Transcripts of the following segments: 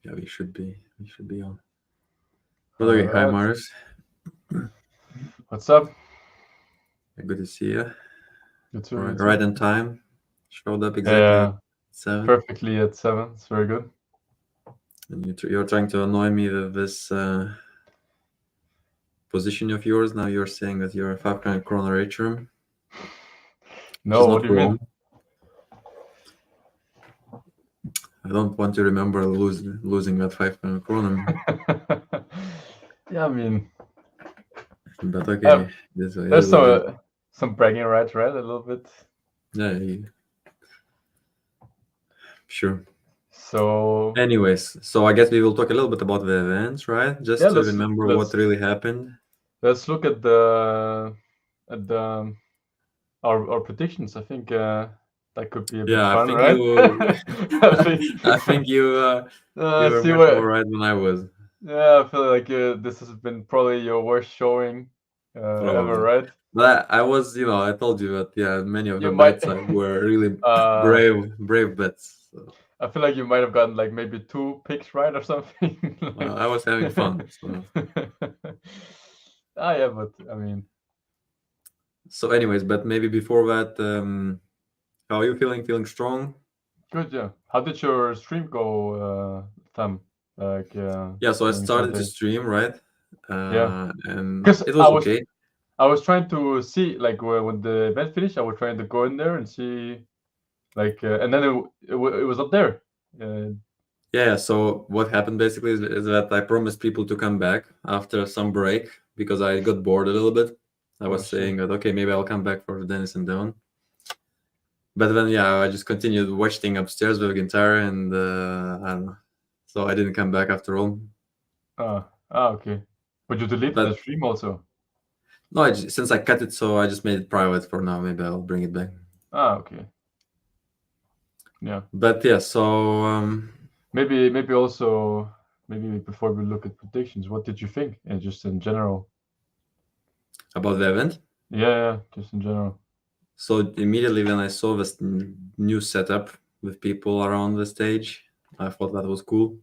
Yeah, we should be on. But All okay, hi right. Marius. What's up? Good to see you. You too, you Right too. in time. Showed up exactly at Yeah, 7. perfectly at 7. It's very good. And you're trying to annoy me with this position of yours. Now you're saying that you're a 500 kroner atrium, which is No, what not do you mean? wrong. I don't want to remember losing that 500 kroner. Yeah, I mean, But uh, okay, this is there's what it is. some bragging rights, right? A little bit. Yeah, sure. So Anyways, so I guess we will talk a little bit about the events, right? yeah, Just to remember what really happened. let's look at the our predictions. I think that could be a bit Yeah, I fun, think right? you, I think I think you were see much more what. right than I was, Yeah, I feel like this has been probably your worst showing ever, probably. right? But I was, I told you that, yeah, many of the You might. bets were really uh, brave bets. So, I feel like you might have gotten like maybe 2 picks right or something. I was having fun. So, Yeah, but I mean, anyways, but maybe before that, how are you feeling? Feeling strong? good. Yeah. How did your stream go, Tham? Like Yeah, so I during started to Sunday? stream, right? Yeah, And because it was okay. I was trying to see like when the event finished, I was trying to go in there and see like, and then it was up there. Uh, Yeah, so what happened basically is that I promised people to come back after some break because I got bored a little bit. I oh was shit. saying that, okay, maybe I'll come back for Dennis and Dawn. But then, yeah, I just continued watching upstairs with a guitar and I don't know. So I didn't come back after all. Okay. But you deleted the But stream also. no, since I cut it, so I just made it private for now. Maybe I'll bring it back. Okay. Yeah. But yeah, so Maybe also maybe before we look at predictions, what did you think? Just in general. about the event. Yeah, just in general. So immediately when I saw this new setup with people around the stage, I thought that was cool.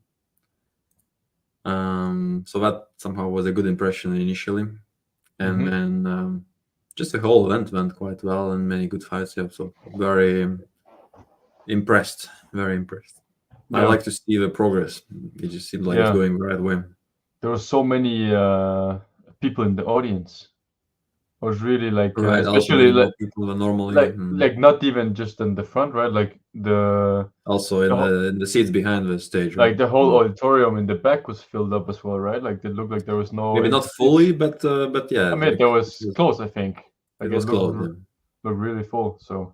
So that somehow was a good impression initially, and Mm-hmm. then just the whole event went quite well and many good fights. Yeah, so very impressed, very impressed. I Yeah, like to see the progress. It just seems like it's yeah. going the right way. There were so many people in the audience. I was really like, Right. Also, especially many more people than normally. like not even just in the front, right? Like Also, the whole, in the seats behind the stage, right? like the whole auditorium in the back was filled up as well, right? Like it looked like there was no Maybe not empty fully, seats. but yeah, I mean, there it was was, close, I think. it Like it was close. Yeah. looked really full. So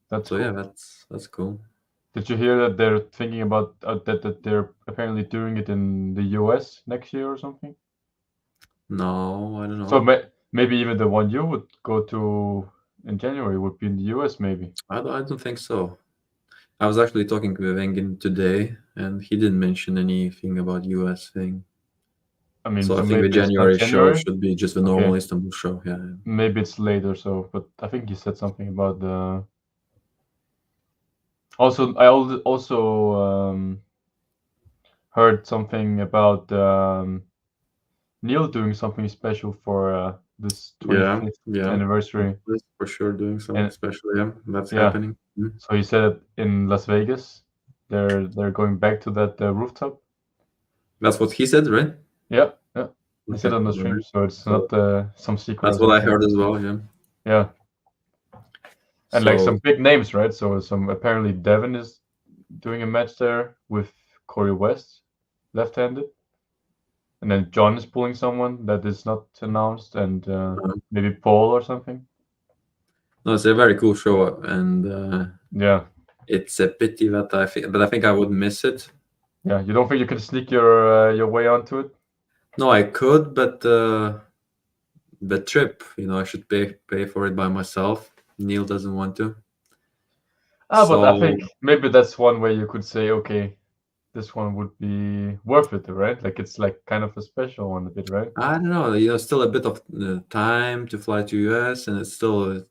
that's So yeah, cool. that's cool. Did you hear that they're thinking about that they're apparently doing it in the US next year or something? No, I don't So know. maybe even the one you would go to in January would be in the US, maybe. I don't think so. I was actually talking with Engin today, and he didn't mention anything about US thing. I mean, So I so think the maybe it's not January show January. should be just the normal Okay, Istanbul show. Yeah. maybe it's later. So, but I think you said something about the. Also, also heard something about Neil doing something special for this Yeah, 25th yeah. anniversary, That's for sure doing something and special. Yeah, that's yeah. happening. Mhm. So he said it in Las Vegas. They're going back to that rooftop. That's what he said, right? Yeah, yeah. He Okay, said on the all stream, right. so it's So not some secret that's or what I something. heard as well. Yeah. Yeah, and like some So big names, right? So some apparently Devin is doing a match there with Corey West, left-handed, and then John is pulling someone that is not announced, and maybe Paul or something. no, it's a very cool show, and Yeah, it's a pity that I think I would miss it. yeah. You don't think you can sneak your way onto it? No, I could, but the trip, I should pay for it by myself. Neil doesn't want to. But I So think maybe that's one way you could say, okay, this one would be worth it, right? Like it's like kind of a special one, a bit, right? I don't know. Still a bit of time to fly to US, and it's still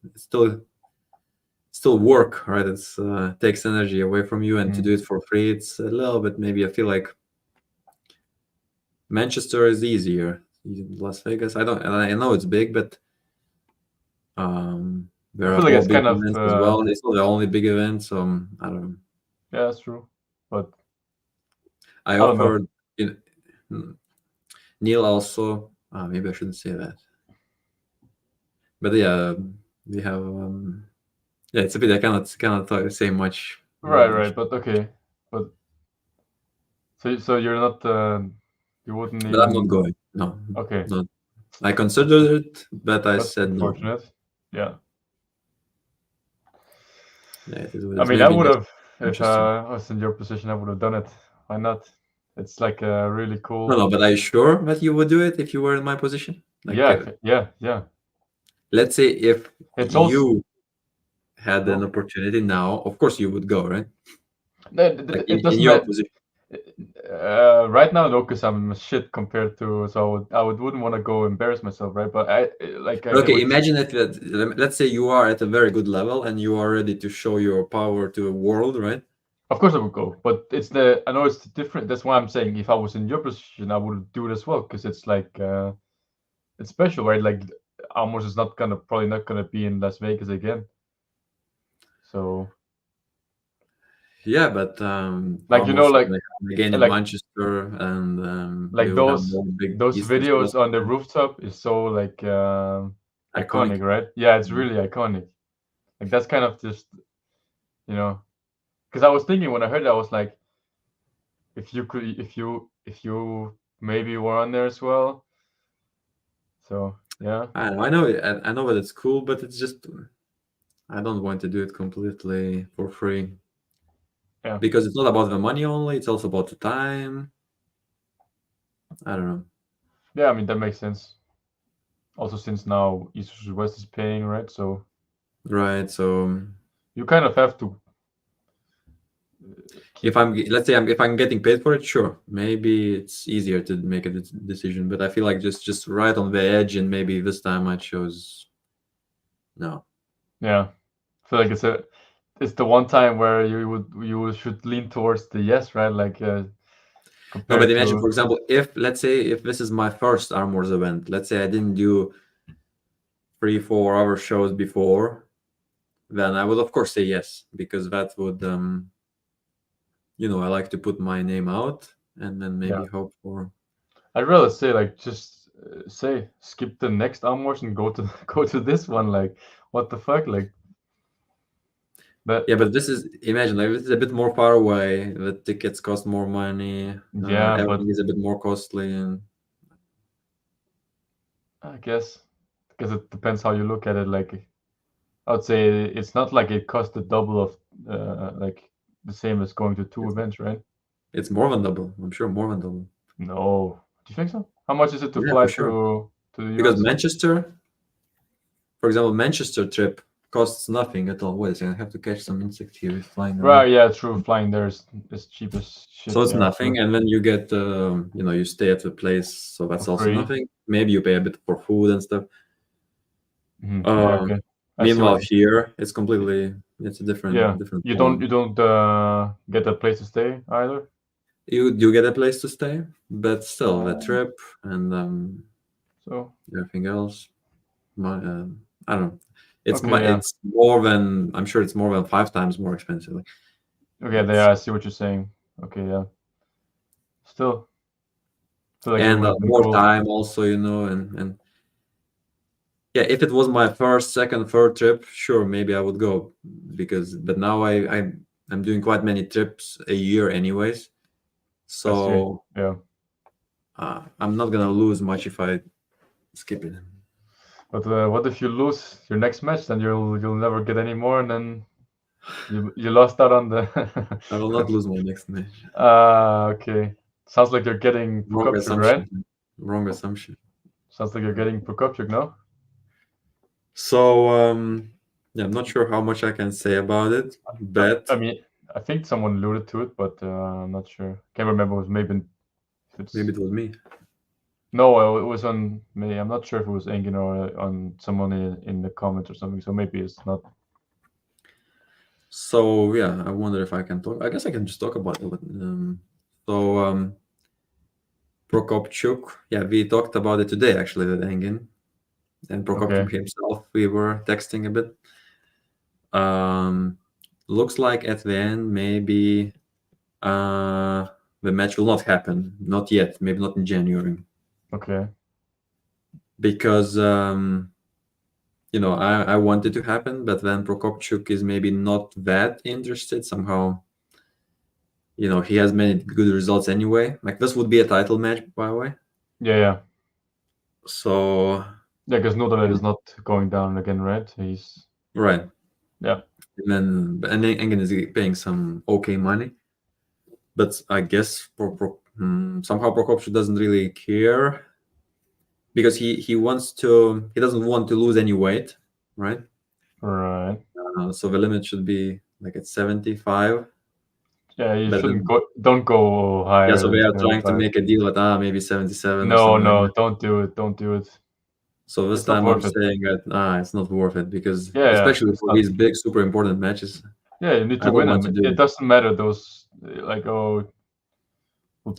still work, right? It's takes energy away from you, and to Mm. do it for free, it's a little bit. Maybe I feel like Manchester is easier. Las Vegas, I don't. I know it's big, but I there feel are like all it's big kind of events as well. It's not the only big event, so I don't know. yeah, that's true. But I I don't know. offered you know, Neil also. Maybe I shouldn't say that, but yeah, we have. Yeah, it's a bit. I cannot say much Right, about that. right. But okay. But so you're not you wouldn't But I'm not even going. No, okay. not. I considered it, but I That's said no. unfortunate. Yeah. Yeah, I it's mean, I maybe would next have if Manchester. I was in your position, I would have done it. Why not? It's like a really No, cool. no, but are you sure that you would do it if you were in my position? Like, Yeah, yeah, yeah. let's say if It's also you had an no. opportunity now, of course you would go, right? Like It in doesn't your matter. position. Right now, no, because I'm shit compared to. So wouldn't want to go embarrass myself, right? But I get Okay, what. imagine if let's say you are at a very good level and you are ready to show your power to the world, right? Of course, I would go, but I know it's different. That's why I'm saying if I was in your position, I would do it as well because it's like it's special, right? Like Almos is not gonna probably not gonna be in Las Vegas again. So Yeah, but like almost like again in like Manchester, and we like will have more big those Eastern shows. videos on the rooftop is so like Iconic. iconic, right? Yeah, it's Mhm. really iconic. Like that's kind of just you know because I was thinking when I heard that I was like if you could if you maybe were on there as well. So yeah. I know I know that it's cool, but it's just I don't want to do it completely for free Yeah. because it's not about the money only. It's also about the time. I don't know. Yeah, I mean that makes sense. Also, since now East versus West is paying, right? So Right. So you kind of have to if keep. I'm let's say if I'm getting paid for it, sure, maybe it's easier to make a decision. But I feel like just right on the edge, and maybe this time I chose no. Yeah, I feel like it's the one time where should lean towards the yes, right? Like No, but compared imagine, to for example, if let's say if this is my first Arm Wars event, let's say I didn't do 3 4 hour shows before, then I would of course say yes because that would I like to put my name out and then yeah. maybe hope for. I'd rather say like just say skip the next Amors and go to go to this one. Like what the fuck? Like that. Yeah, but this is imagine like this is a bit more far away. The tickets cost more money. Yeah, but Everything is a bit more costly, and I guess because it depends how you look at it. Like I would say it's not like it cost the double of like the same as going to two it's, events, right? it's more than double. I'm sure more than double. No. Do you think so? How much is it to Yeah, fly for sure. to the Because US? Manchester, for example, Manchester trip costs nothing at all. Wait a second, I have to catch some insect here with flying Right, around. yeah, true. Flying there is cheap as So shit, it's yeah, nothing, true. and then you get you stay at the place, so For that's also free. nothing. Maybe you pay a bit for food and stuff. Yeah, Um, okay. I see what Meanwhile, you here it's a yeah. different You ballgame. don't get a place to stay either? You do get a place to stay, but still the Uh, trip and so everything else. I don't know. okay, yeah. It's more than I'm sure it's more than 5 times more expensive. Okay, It's there I see what you're saying. Okay, yeah. Still feel like it and would have been more cool. time also, and yeah, if it was my first, second, third trip, sure, maybe I would go but now I'm doing quite many trips a year anyways, I see. so Yeah. I'm not gonna lose much if I skip it. But what if you lose your next match? Then you'll never get any more, and then you lost out on the. I will not lose my next match. Okay. Sounds like you're getting Wrong Prokopchuk, right? assumption. Wrong assumption. Sounds like you're getting Prokopchuk, no? So yeah, I'm not sure how much I can say about it, I but mean, I think someone alluded to it, but I'm not sure. Can't remember. It was maybe if maybe it's it was me. no, it was on me. I'm not sure if it was Engin or on someone in the comments or something. So maybe it's not. So yeah, I wonder if I can talk. I guess I can just talk about it. So Prokopchuk, yeah, we talked about it today actually with Engin and Okay. Prokopchuk himself. We were texting a bit. Um, Looks like at the end maybe the match will not happen, not yet, maybe not in January, Okay. because I want it to happen, but then Prokopchuk is maybe not that interested somehow. He has many good results anyway. Like this would be a title match, by the way. Yeah, yeah. So Yeah, because Nordalet is not going down again, right? He's right, yeah. and then Engen is paying some okay money, but I guess somehow Prokopchuk doesn't really care because he doesn't want to lose any weight, right? Right. So the limit should be like at 75. Yeah, you But shouldn't then, go. Don't go yeah, higher so than we are trying to 75. make a deal at maybe 77 or No, something like no, that. don't do it. Don't do it. So this It's not time I'm worth it. saying that it's not worth it because Yeah, yeah, especially it's for not. these big, super important matches, Yeah, you need I to don't win want them. to do It it. doesn't matter those like we'll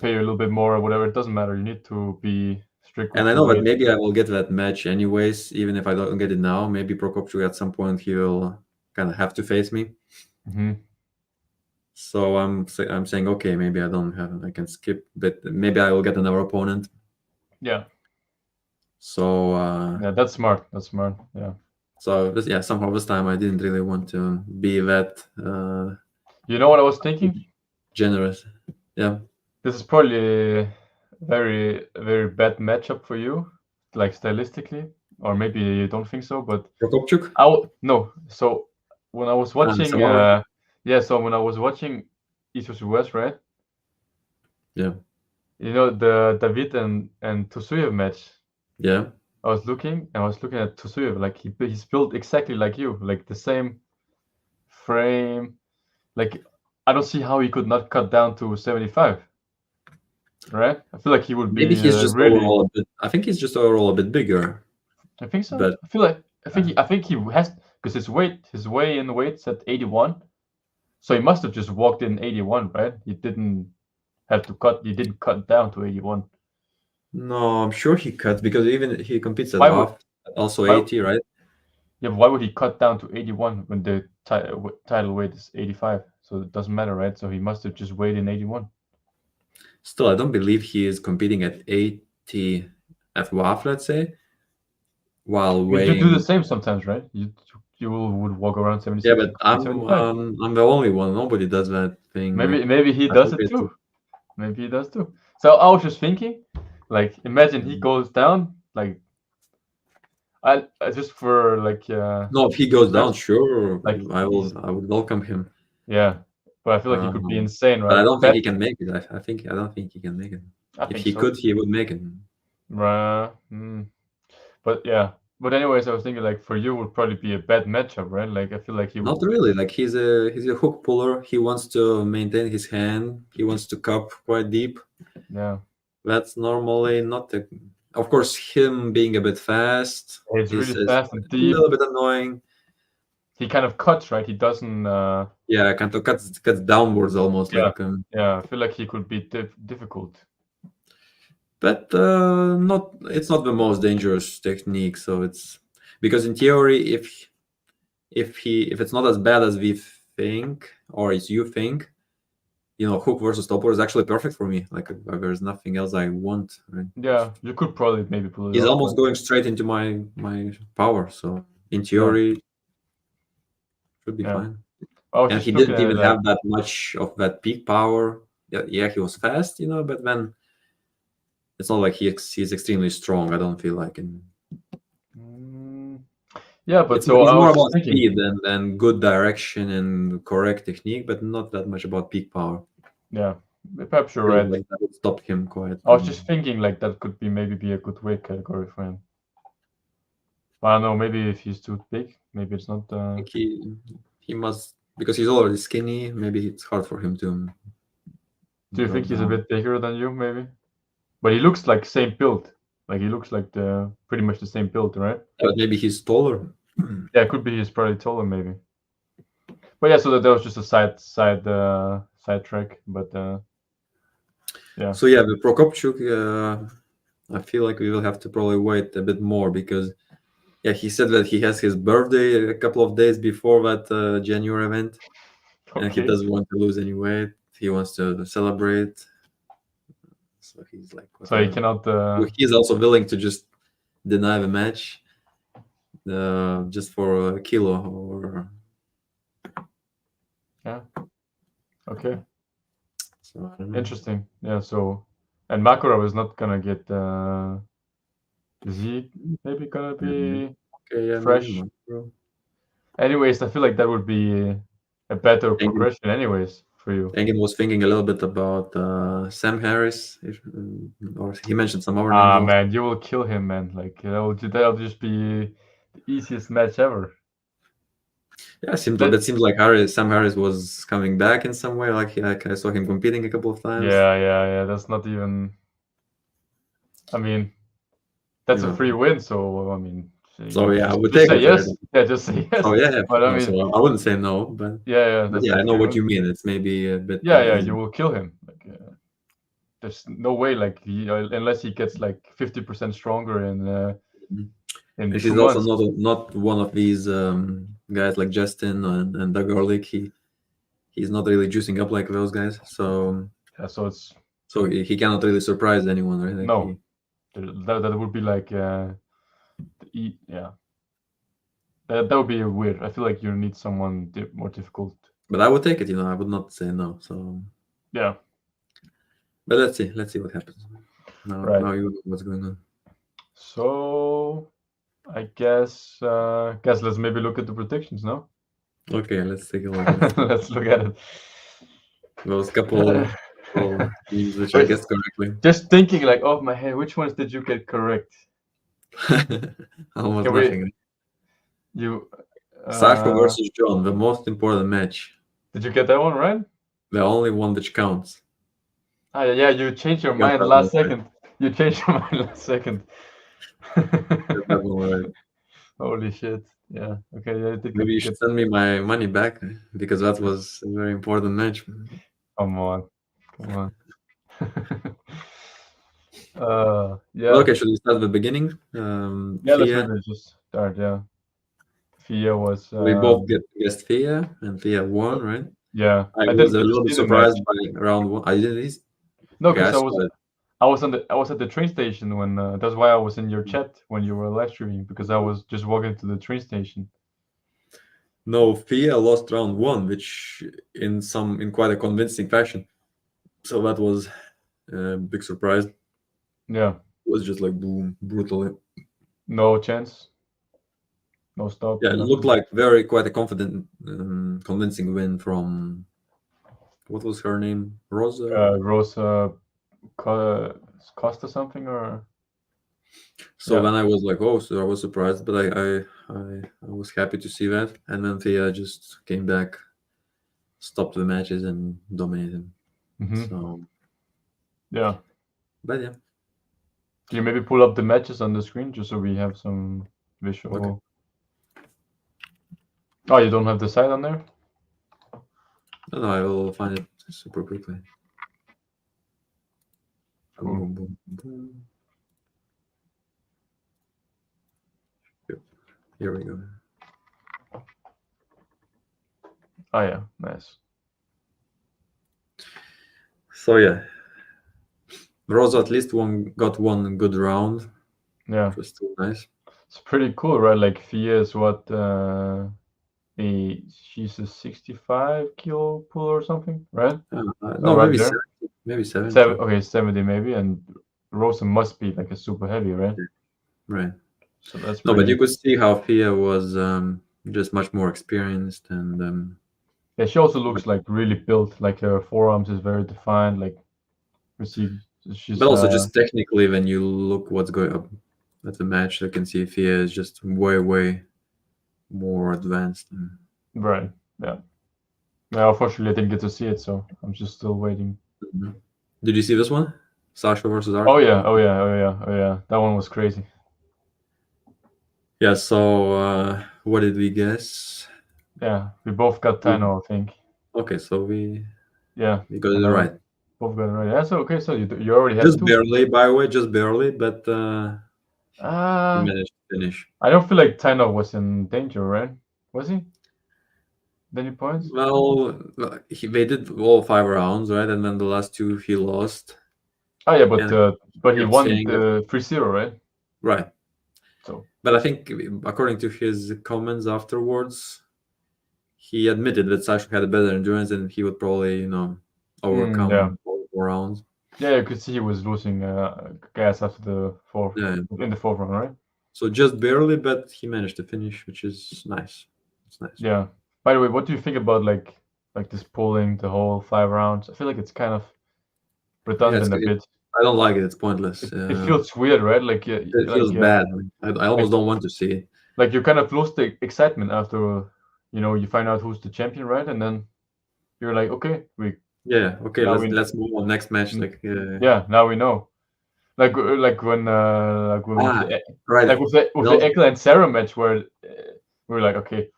pay you a little bit more or whatever. It doesn't matter. You need to be strict And with I the know that weight. maybe I will get that match anyways, even if I don't get it now. Maybe Prokopchuk at some point he will kind of have to face me. Hmm. So I'm saying okay, maybe I can skip, but maybe I will get another opponent. Yeah, So yeah, that's smart. That's smart. Yeah. somehow this time I didn't really want to be that You know what I was thinking? generous. Yeah, This is probably a very bad matchup for you, like stylistically, or maybe you don't think so. But Prokopchuk, no. So when I was watching, Samara. yeah. So when I was watching East vs West, right? Yeah, You know the David and Tosuyev match. yeah. I was looking at Tosuyev, like he's built exactly like you, like the same frame. Like I don't see how he could not cut down to 75, right? I feel like he would Maybe be he's just really. overall a bit. I think he's just overall a bit bigger, I think so. but I think he has because his weigh in weight's at 81, so he must have just walked in 81, right? He didn't have to cut. He didn't cut down to 81. no, I'm sure he cut because even he competes at Why would WAF, also why 80, right? yeah? But why would he cut down to 81 when the title weight is 85? So it doesn't matter, right? So he must have just weighed in 81. Still, I don't believe he is competing at 80 at WAF, let's say, while You do the weighing. same sometimes, right? You would walk around Yeah, 76. but You could be 75. I'm the only one. Nobody does that thing. Like Maybe he I does think it it's too. Maybe he does too. So I was just thinking, like, imagine he goes down, like, I just for like, no. If he goes down, just sure, like he's I would welcome him. yeah, but I feel like he could be insane, But I right? don't think he can make it. I don't think he can make it. I If think he so. could, he would make it. Mm, but yeah, but anyways, I was thinking like for you would probably be a bad matchup, right? Like I feel like he Not would, really. Like he's a hook puller. He wants to maintain his hand. He wants to cup quite deep. yeah, That's normally not the. Of course, him being a bit fast he's really is fast and a deep. little bit annoying. He kind of cuts, right? He doesn't. Yeah, kind of cuts downwards almost Yeah, like. yeah. I feel like he could be difficult. But not. It's not the most dangerous technique. So it's because in theory, if it's not as bad as we think or as you think, hook versus topper is actually perfect for me. Like there's nothing else I want. Right? Yeah, you could probably maybe pull it He's off, but almost going straight into my power. So in yeah, theory, should be yeah. fine. I was And he just looking didn't at it even like, have that much of that peak power. Yeah, he was fast, but then it's not like he's extremely strong. I don't feel like, and mm, yeah, but so he's I more was just about thinking, speed and good direction and correct technique, but not that much about peak power. yeah, perhaps you're I feel right. like that would stop him quite. I was just thinking like that could be maybe be a good weight category for him. But I don't know, maybe if he's too big, maybe it's not. I think he must because he's already skinny. Maybe it's hard for him to Do you think drop he's a down. bit bigger than you, maybe? But he looks like same build. Like he looks like the pretty much the same build, right? But maybe he's taller. Yeah, it could be he's probably taller, maybe. But yeah, so that was just a side track. But yeah, So yeah, with Prokopchuk, I feel like we will have to probably wait a bit more because yeah, he said that he has his birthday a couple of days before that January event, and he okay. doesn't want to lose any weight. He wants to celebrate, so he's like, So he whatever. cannot. He's also willing to just deny the match just for a kilo or Yeah. Okay. so. I don't know. Interesting. Yeah. So, and Makarov is not gonna get. Is he maybe gonna Mhm. be Okay, yeah, maybe fresh? more, bro. Anyways, I feel like that would be a better Engin, progression, anyways, for you. Engin was thinking a little bit about Sam Harris, or he mentioned some other names Ah, also. man, you will kill him, man. Like that'll just be the easiest match ever. Yeah, That, that seems like Sam Harris was coming back in some way. Like I saw him competing a couple of times. yeah. That's not even. I mean, You that's a free know, win. So I mean, so yeah, I would just take say it, right? yes. Yeah, just say So yes. yeah, yeah, But I no, so mean, I wouldn't say no, but yeah, that's yeah, a I know free what win. you mean. It's maybe a bit Yeah, easy. you will kill him. Like, there's no way. Like, unless he gets like 50% stronger Mhm. in And two he's also months. not one of these guys like Justin and Doug Orlick. He's not really juicing up like those guys. Yeah, so it's So he cannot really surprise anyone, right? Like no. That would be like yeah. That would be weird. I feel like you need someone more difficult. but I would take it. I would not say no. Yeah, But let's see what happens. right. Now you know what's going on. So I guess let's maybe look at the predictions now. Okay, let's take a look. Let's look Let's look at it. those couple teams which I Wait, guessed correctly. just thinking like off my head, which ones did you get correct? Almost Can we nothing. you Sasha uh versus John, the most important match, did you get that one right? the only one which counts. Ah, yeah, you changed your You got mind that last one right. second. You changed your mind last second. You got that one right. Holy shit. Yeah. Okay, yeah, I did Maybe you get should send me my money back because that was a very important match. come on. Come on. But Yeah. okay, should we start at the beginning? Yeah, let's Thea, maybe just start, yeah. Fia was we both guessed Thea, and Thea won, right? yeah. I I was didn't a get to little bit see the match. surprised by round one. I didn't. No, Okay, I because saw it. I was at the train station when that's why I was in your chat when you were live streaming because I was just walking to the train station. No, Thea lost round one, which in quite a convincing fashion. So that was a big surprise. It Yeah. was just like boom, brutal. No chance. No stop, Yeah, it looked nothing. like very quite a confident, convincing win from what was her name, Rosa. Rosa Costa something or So yeah. then I was like, oh, so I was surprised, but I was happy to see that. And then Thea just came back, stopped the matches, and dominated. Mm-hmm. So, Yeah. but yeah, Can you maybe pull up the matches on the screen just so we have some okay. visual? Oh, you don't have the site on there? No, no, I will find it super quickly. Boom, Cool. boom, boom, boom. Yep. Here we go. Oh yeah, nice. So yeah, Rosa at least got one good round, Yeah. which was still nice. It's pretty cool, right? Like Fia is what she's a 65 kilo pull or something, right? No, Around maybe there. 70. Maybe 70. Okay, 70 maybe, and Rosa must be like a super heavy, right? Yeah, right. So that's No, but you pretty. could see how Fia was just much more experienced and Yeah, she also looks like really built. Like her forearms is very defined. Like we see, but she's also just technically when you look what's going up at the match, you can see Fia is just way more advanced. right. Yeah. Yeah. Unfortunately, I didn't get to see it, so I'm just still waiting. Mhm. Did you see this one? Sasha versus Oh Arthur? yeah. Oh yeah. Oh yeah. Oh yeah. That one was crazy. Yeah, so what did we guess? Yeah, we both got Mm. Tino, I think. Okay, so Yeah, we got and it I right. both got it right. Yeah, so okay, so you already have Just two. barely, by the way, just barely, but he Uh managed to finish. I don't feel like Tino was in danger, right? Was he? Any points? Well, they did all 5 rounds, right? And then the last two he lost, Oh yeah, and but he kept won saying that, the 3-0, right? right. So But I think, according to his comments afterwards, he admitted that Sasha had a better endurance and he would probably, yeah. overcome all 4 rounds. Yeah, you could see he was losing gas after the fourth Yeah. in the fourth round, right? So just barely, but he managed to finish, which is nice. It's nice. Yeah. By the way, what do you think about like this pulling the whole 5 rounds? I feel like it's kind of Yeah, redundant a bit. I don't like it. It's pointless. It feels weird, right? It feels bad. I like almost don't want to see it. like you kind of lose the excitement after you find out who's the champion, right? And then you're like, okay, we Yeah. Okay. now Let's move on. Next match. Like. yeah, now we know. Like when with Ah. Right. with the Eggler and Sarah match where we were like, okay,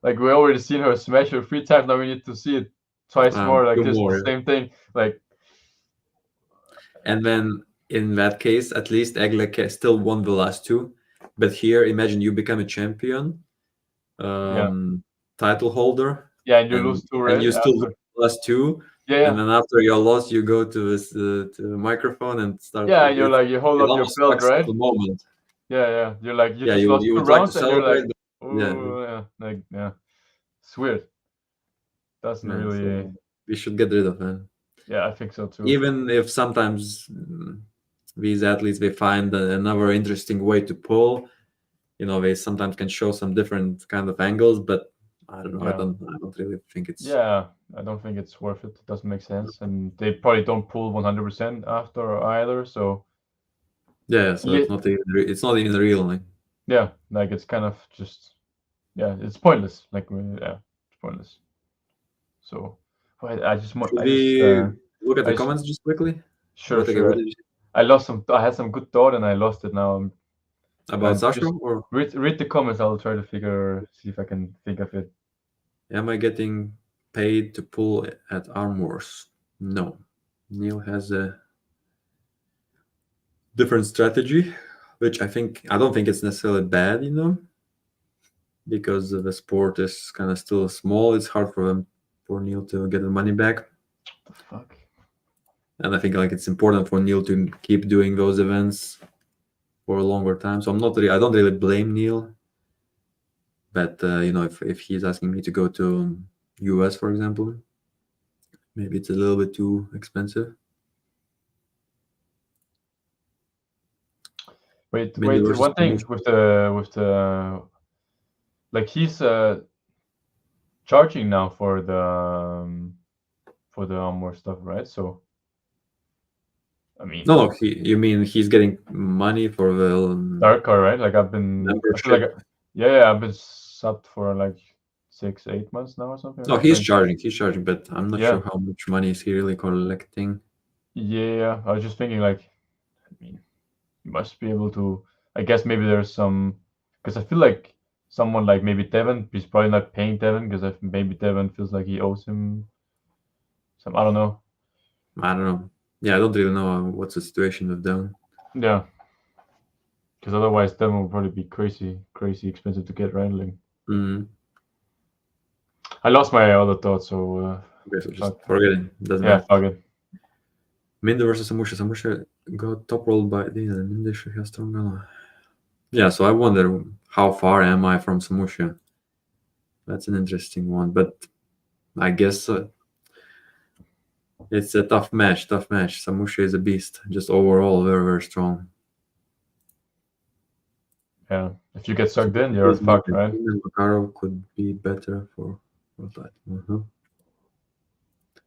like we already seen her smash her 3 times. Now we need to see it twice more. Like Two just the more. same thing. Like And then in that case, at least Eggler still won the last two. But here, imagine you become a champion, yeah, um, title holder, yeah, and you and lose two and right you still lose after. the last two. Yeah, And yeah, then after your loss, you go to the microphone and start. yeah. And you're like you hold It up your almost belt, fucks up right? the moment. Yeah, yeah. You're like you Yeah, just lost you two would try to rounds, and you're celebrate, like, but yeah, oh yeah, like yeah, it's weird. Doesn't man. really. So we should get rid of that. Yeah, I think so too. Even if sometimes these athletes they find another interesting way to pull, they sometimes can show some different kind of angles, but I don't know. I Yeah. don't really think it's. Yeah, I don't think it's worth it. It doesn't make sense, and they probably don't pull 100% after either. So Yeah, so yeah, it's not even real. Like, yeah, like it's kind of just yeah, it's pointless. Like yeah, it's pointless. So but should we look at I the just comments just quickly? sure What sure. did you say I had some good thought and I lost it now. about Sasha? Just Or read the comments. I'll try to see if I can think of it. am I getting paid to pull at Arm Wars? No. Neil has a different strategy, which I don't think it's necessarily bad, because the sport is kind of still small. It's hard for Neil to get the money back. The fuck. And I think like it's important for Neil to keep doing those events for a longer time. So I don't really blame Neil, but if he's asking me to go to US, for example, maybe it's a little bit too expensive. Mindy Wait. versus One thing Samush. with the like he's charging now for the more stuff, right? So I mean, No, you mean he's getting money for the dark car, right? Like I feel like membership? yeah, I've been subbed for like 6, 8 months now or something, No, right? So he's charging, but I'm not yeah, sure how much money is he really collecting. yeah. I was just thinking like, I mean, you must be able to. I guess maybe there's some because I feel like someone like maybe Devon, he's probably not paying Devon because maybe Devon feels like he owes him some. I don't know. I don't know. Yeah, I don't really know what's the situation with them. Yeah, because otherwise Devon would probably be crazy expensive to get, right? Like, Mm. I lost my other thought, so Okay, so just fuck. forget it. Doesn't Yeah, matter. fuck it. Mindy versus Samusha. Samusha got top rolled by Dean, and Mindy should have strong gunner. Yeah, so I wonder how far am I from Samusha? That's an interesting one, but I guess it's a tough match. Tough match. Samusha is a beast. Just overall, very very strong. Yeah, if you get sucked in, Samusha you're is more fucked, than right? Dean, and Makarov could be better for that.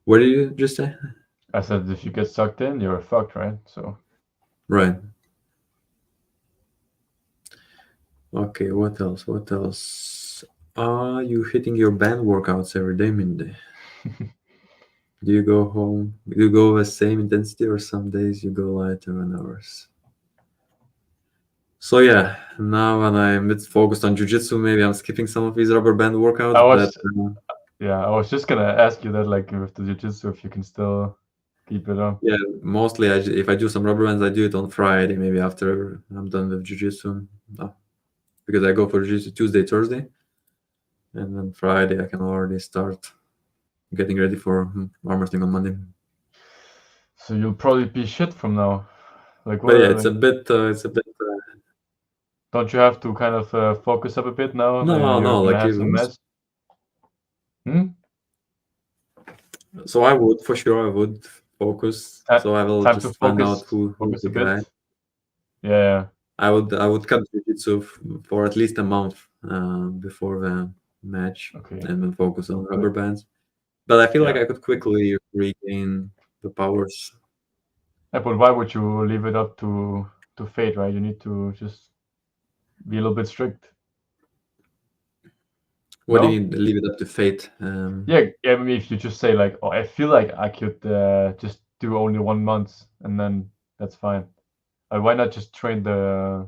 What did you just say? I said if you get sucked in, you're fucked, right? So Right. Okay. What else? What else? Are you hitting your band workouts every day, Mindy? Do you go home? Do you go the same intensity, or some days you go lighter than others? So yeah, now when I'm a bit focused on jujitsu, maybe I'm skipping some of these rubber band I workouts. But was yeah, I was just gonna ask you that, like with the jiu-jitsu, if you can still keep it up. yeah, mostly if I do some rubber bands, I do it on Friday, maybe after I'm done with jujitsu. Because I go for jujitsu Tuesday, Thursday, and then Friday I can already start getting ready for arm wrestling on Monday. So you'll probably be shit from now. Like But yeah, what? it's a Like, bit, it's a bit. don't you have to kind of focus up a bit now? No, You're no, gonna like have some match. Hmm? so I would for sure I would focus. So I will Time to just find out focus, who's focus the a bit. guy. Yeah. I would cut jiu-jitsu for at least a month before the match, Okay. and then focus on But rubber bands. But I feel like yeah. I could quickly regain the powers. Yeah, but why would you leave it up to fate, right? You need to just be a little bit strict. What do you No? mean, leave it up to fate? Yeah, I mean, if you just say like, "Oh, I feel like I could just do only 1 month and then that's fine." Why not just train the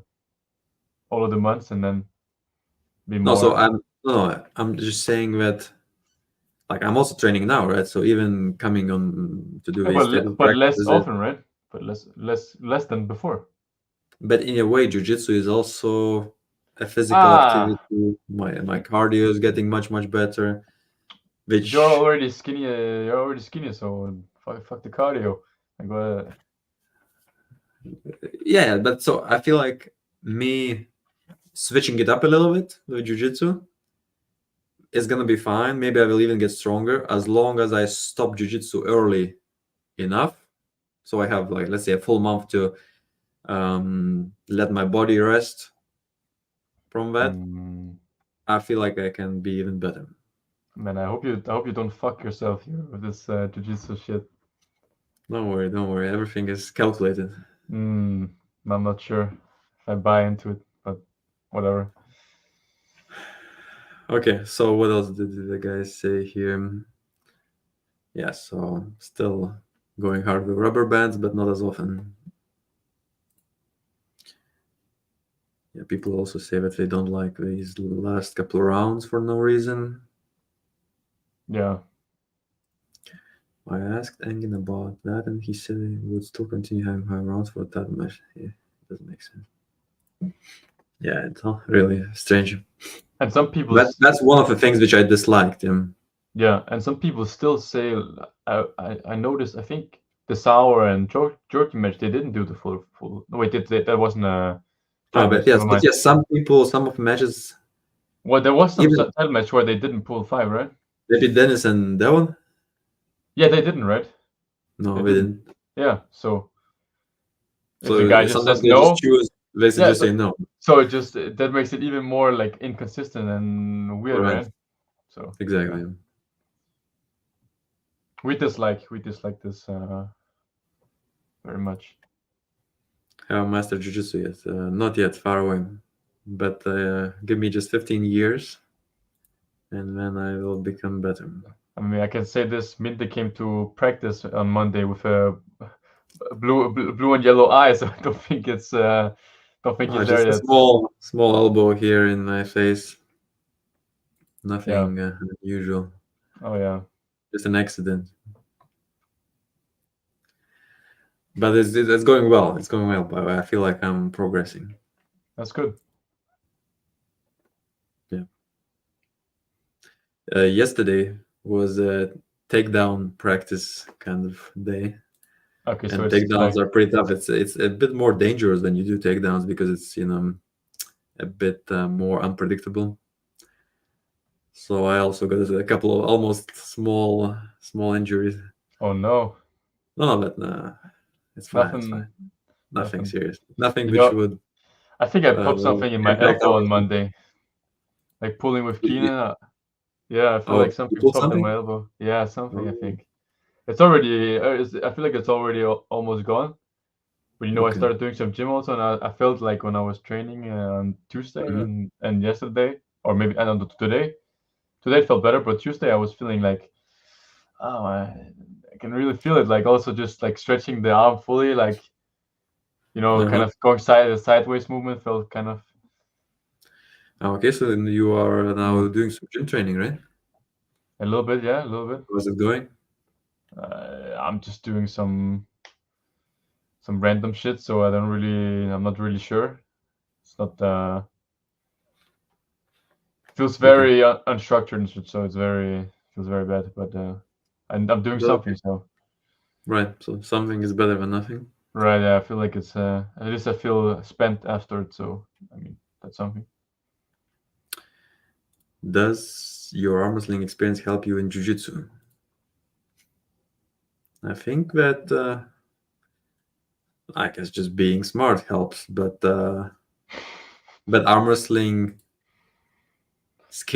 all of the months and then be No, so more? I'm just saying that like I'm also training now, right? So even coming on to do Yeah, these type of but less practices, often, right? But less than before. but in a way, jujitsu is also a physical Ah, activity. My cardio is getting much better, but you're which already skinny. You're already skinny, so fuck the cardio. Like, yeah, but so I feel like me switching it up a little bit with jujitsu is gonna be fine. Maybe I will even get stronger as long as I stop jujitsu early enough. So I have like let's say a full month to let my body rest from that. mm, I feel like I can be even better. man, I hope you don't fuck yourself here with this jujitsu shit. Don't worry, don't worry. Everything is calculated. Hmm, I'm not sure if I buy into it, but whatever. Okay, so what else did the guys say here? Yeah, so still going hard with rubber bands, but not as often. Yeah, people also say that they don't like these last couple of rounds for no reason. Yeah. I asked Engin about that, and he said he would still continue having high rounds for that match. Yeah, it doesn't make sense. Yeah, it's not really strange. And some people, That's one of the things which I disliked. yeah, and some people still say, I noticed, I think the Sour and Jorky match, they didn't do the full. No, wait, that wasn't a Oh, title but match. yes, Never but mind. yes, some people, some of the matches, Well, there was some even title match where they didn't pull 5, right? maybe Dennis and Devon. Yeah, they didn't, right? No, They we didn't. didn't. Yeah, so if a guy So just sometimes says they just no, choose. They yeah, just say no. so it just that makes it even more like inconsistent and weird, Right. right? So yeah, Exactly. we dislike this very much. I haven't mastered jujitsu yet. Not yet. Far away. But give me just 15 years, and then I will become better. I mean, I can say this: Minte came to practice on Monday with a blue and yellow eyes. So I don't think Oh, he's there just a yet. small elbow here in my face. Yeah. Nothing unusual. Oh yeah. Just an accident. But it's going well. It's going well. But I feel like I'm progressing. That's good. Yeah. Yesterday was a takedown practice kind of day, Okay, so and it's takedowns like, are pretty tough. It's a bit more dangerous when you do takedowns because it's a bit more unpredictable. So I also got a couple of almost small injuries. oh no, No, but it's fine. It's fine. nothing, Nothing nothing. serious. Nothing You which know, would I think I popped something in my impact our elbow on team. Monday, like pulling with You- Keenan. Yeah, I feel like Oh, you something pulled popped in something? my elbow. Yeah, something. I Oh, think it's already. I feel like it's already almost gone. But I okay. started doing some gym also, and I felt like when I was training on Tuesday Mhm. and yesterday, or maybe I don't know today. Today it felt better, but Tuesday I was feeling like, oh, I can really feel it. Like also just like stretching the arm fully, like kind Uh-huh. of going sideways movement felt kind of. Okay, so then you are Yeah, now doing some gym training, right? a little bit, yeah, a little bit. How's it going? I'm just doing some random shit, so I'm not really sure. It's not feels Okay. very unstructured and shit, so it's very feels very bad. But I'm doing Okay. something, so Right. So something is better than nothing. right. Yeah, I feel like it's at least I feel spent after it. So I mean that's something. Does your arm wrestling experience help you in jiu-jitsu? I think that I guess just being smart helps, but arm wrestling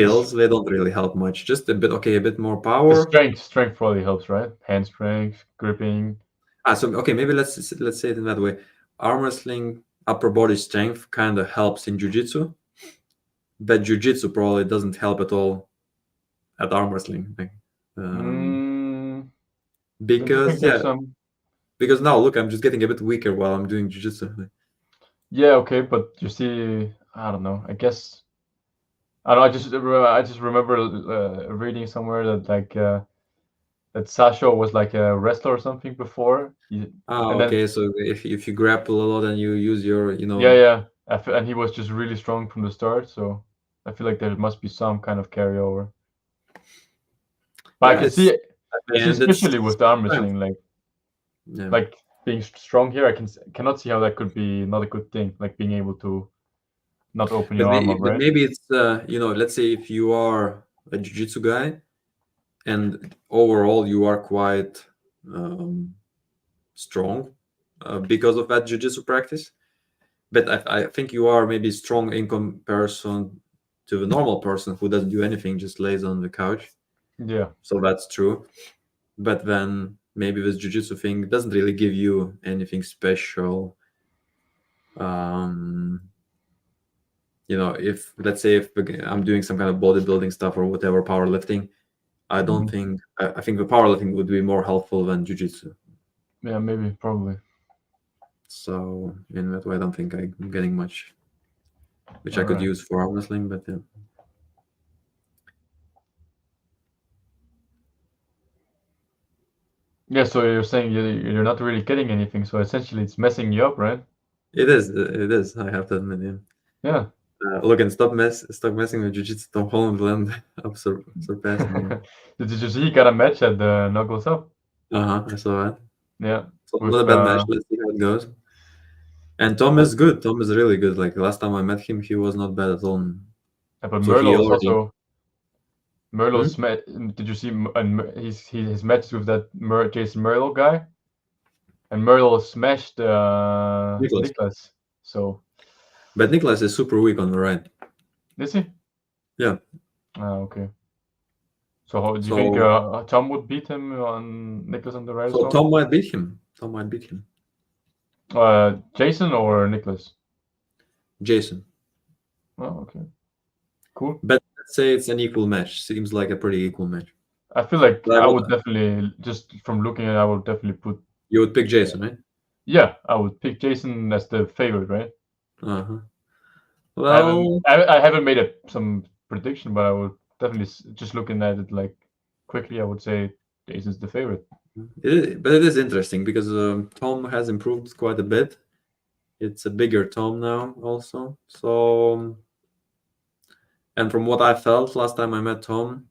Just skills they don't really help much. Just a bit, okay, a bit more the power. strength probably helps, right? Hand strength, gripping. So okay, maybe let's say it in that way. Arm wrestling upper body strength kind of helps in jiu-jitsu, but jiu-jitsu probably doesn't help at all at arm wrestling. Um, Mm, don't you think because there's yeah, some? because now look, I'm just getting a bit weaker while I'm doing jiu-jitsu. Yeah, okay, but you see, I don't know. I guess I don't know. I just remember reading somewhere that that Sasho was like a wrestler or something before. Ah, And then okay. So if you grapple a lot and you use your, yeah, yeah, and he was just really strong from the start. So I feel like there must be some kind of carryover. But yeah, it's at I the see end it's especially with the arm strength. wrestling, Yeah, like being strong here. Cannot see how that could be not a good thing. Like being able to not open your arm up, but right? maybe it's let's say if you are a jiu-jitsu guy and overall you are quite um, strong because of that jiu-jitsu practice, but I think you are maybe strong in comparison to the normal person who doesn't do anything, just lays on the couch. Yeah, So that's true. But then maybe this jiu-jitsu thing doesn't really give you anything special. Um, if let's say if I'm doing some kind of bodybuilding stuff or whatever, powerlifting, I don't hmm, think I think the powerlifting would be more helpful than jiu-jitsu. yeah, maybe probably. So in that way, I don't think I'm getting much which All I could right. use for arm wrestling. But yeah, Yeah, so you're saying you're not really getting anything, so essentially it's messing you up, right? it is. It is. I have to admit. Yeah. Yeah. Look and stop messing with jiu-jitsu. Tom Holland will end up surpassing you. Did you see he got a match at the Knuckles Up? I saw that. Yeah, So not with a bad match. Let's see how it goes. And Tom but is good. Tom is really good. Like last time I met him, he was not bad at all. but So he Merlo was already. also Hmm? Merlo's. Did you see his matches with that Jason Merlo guy? And Merlo smashed Nicholas. Niklas. So But Nicholas is super weak on the right. is he? Yeah. Ah, okay. So how, do you think So Tom would beat him on Niklas on the right as so well? Tom might beat him. Tom might beat him. Jason or Niklas? Jason. Oh, okay, cool. But let's say it's an equal match. Seems like a pretty equal match. I feel like But I would definitely, just from looking at it, I would definitely put, you would pick Jason, right? yeah, I would pick Jason as the favorite, right? Uh-huh. Well, I haven't made some prediction, but I would definitely, just looking at it like quickly, I would say Jason's the favorite. but it is interesting because Tom has improved quite a bit. It's a bigger Tom now, also. So, and from what I felt last time I met Tom,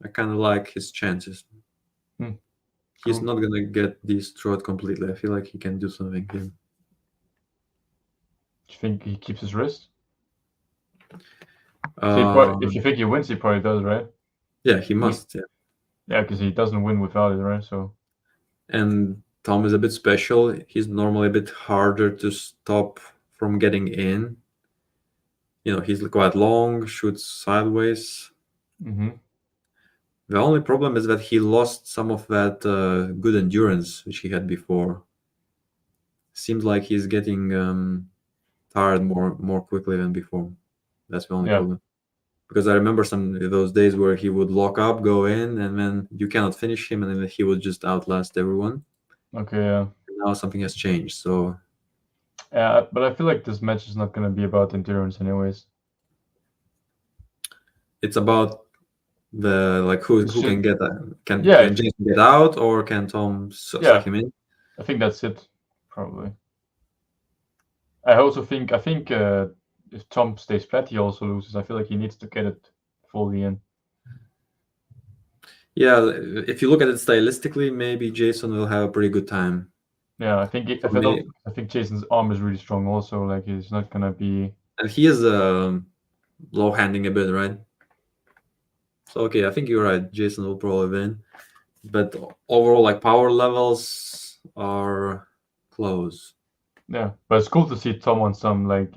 I kind of like his chances. Hmm, He's cool. not gonna get destroyed completely. I feel like he can do something here. Do you think he keeps his wrist? So if Um, you think he wins, he probably does, right? yeah, he He, must. Yeah, yeah, because he doesn't win without it, right? So, and Tom is a bit special. He's normally a bit harder to stop from getting in. He's quite long, shoots sideways. hmm, The only problem is that he lost some of that good endurance which he had before. Seems like he's getting tired more quickly than before. That's the only yeah, problem. Because I remember some of those days where he would lock up, go in, and then you cannot finish him, and then he would just outlast everyone. okay, yeah. Now something has changed, so But I feel like this match is not gonna be about endurance, anyways. It's about the like It who should, can get yeah, can Jason get out or can Tom suck yeah. him in? I think that's it, probably. I think if Tom stays flat, he also loses. I feel like he needs to get it fully in. Yeah, if you look at it stylistically, maybe Jason will have a pretty good time. Yeah, I think For if I me, don't, I think Jason's arm is really strong. Also, like he's not gonna be. and he is low handing a bit, right? So okay, I think you're right. Jason will probably win, but overall, like power levels are close. Yeah, but it's cool to see Tom on some like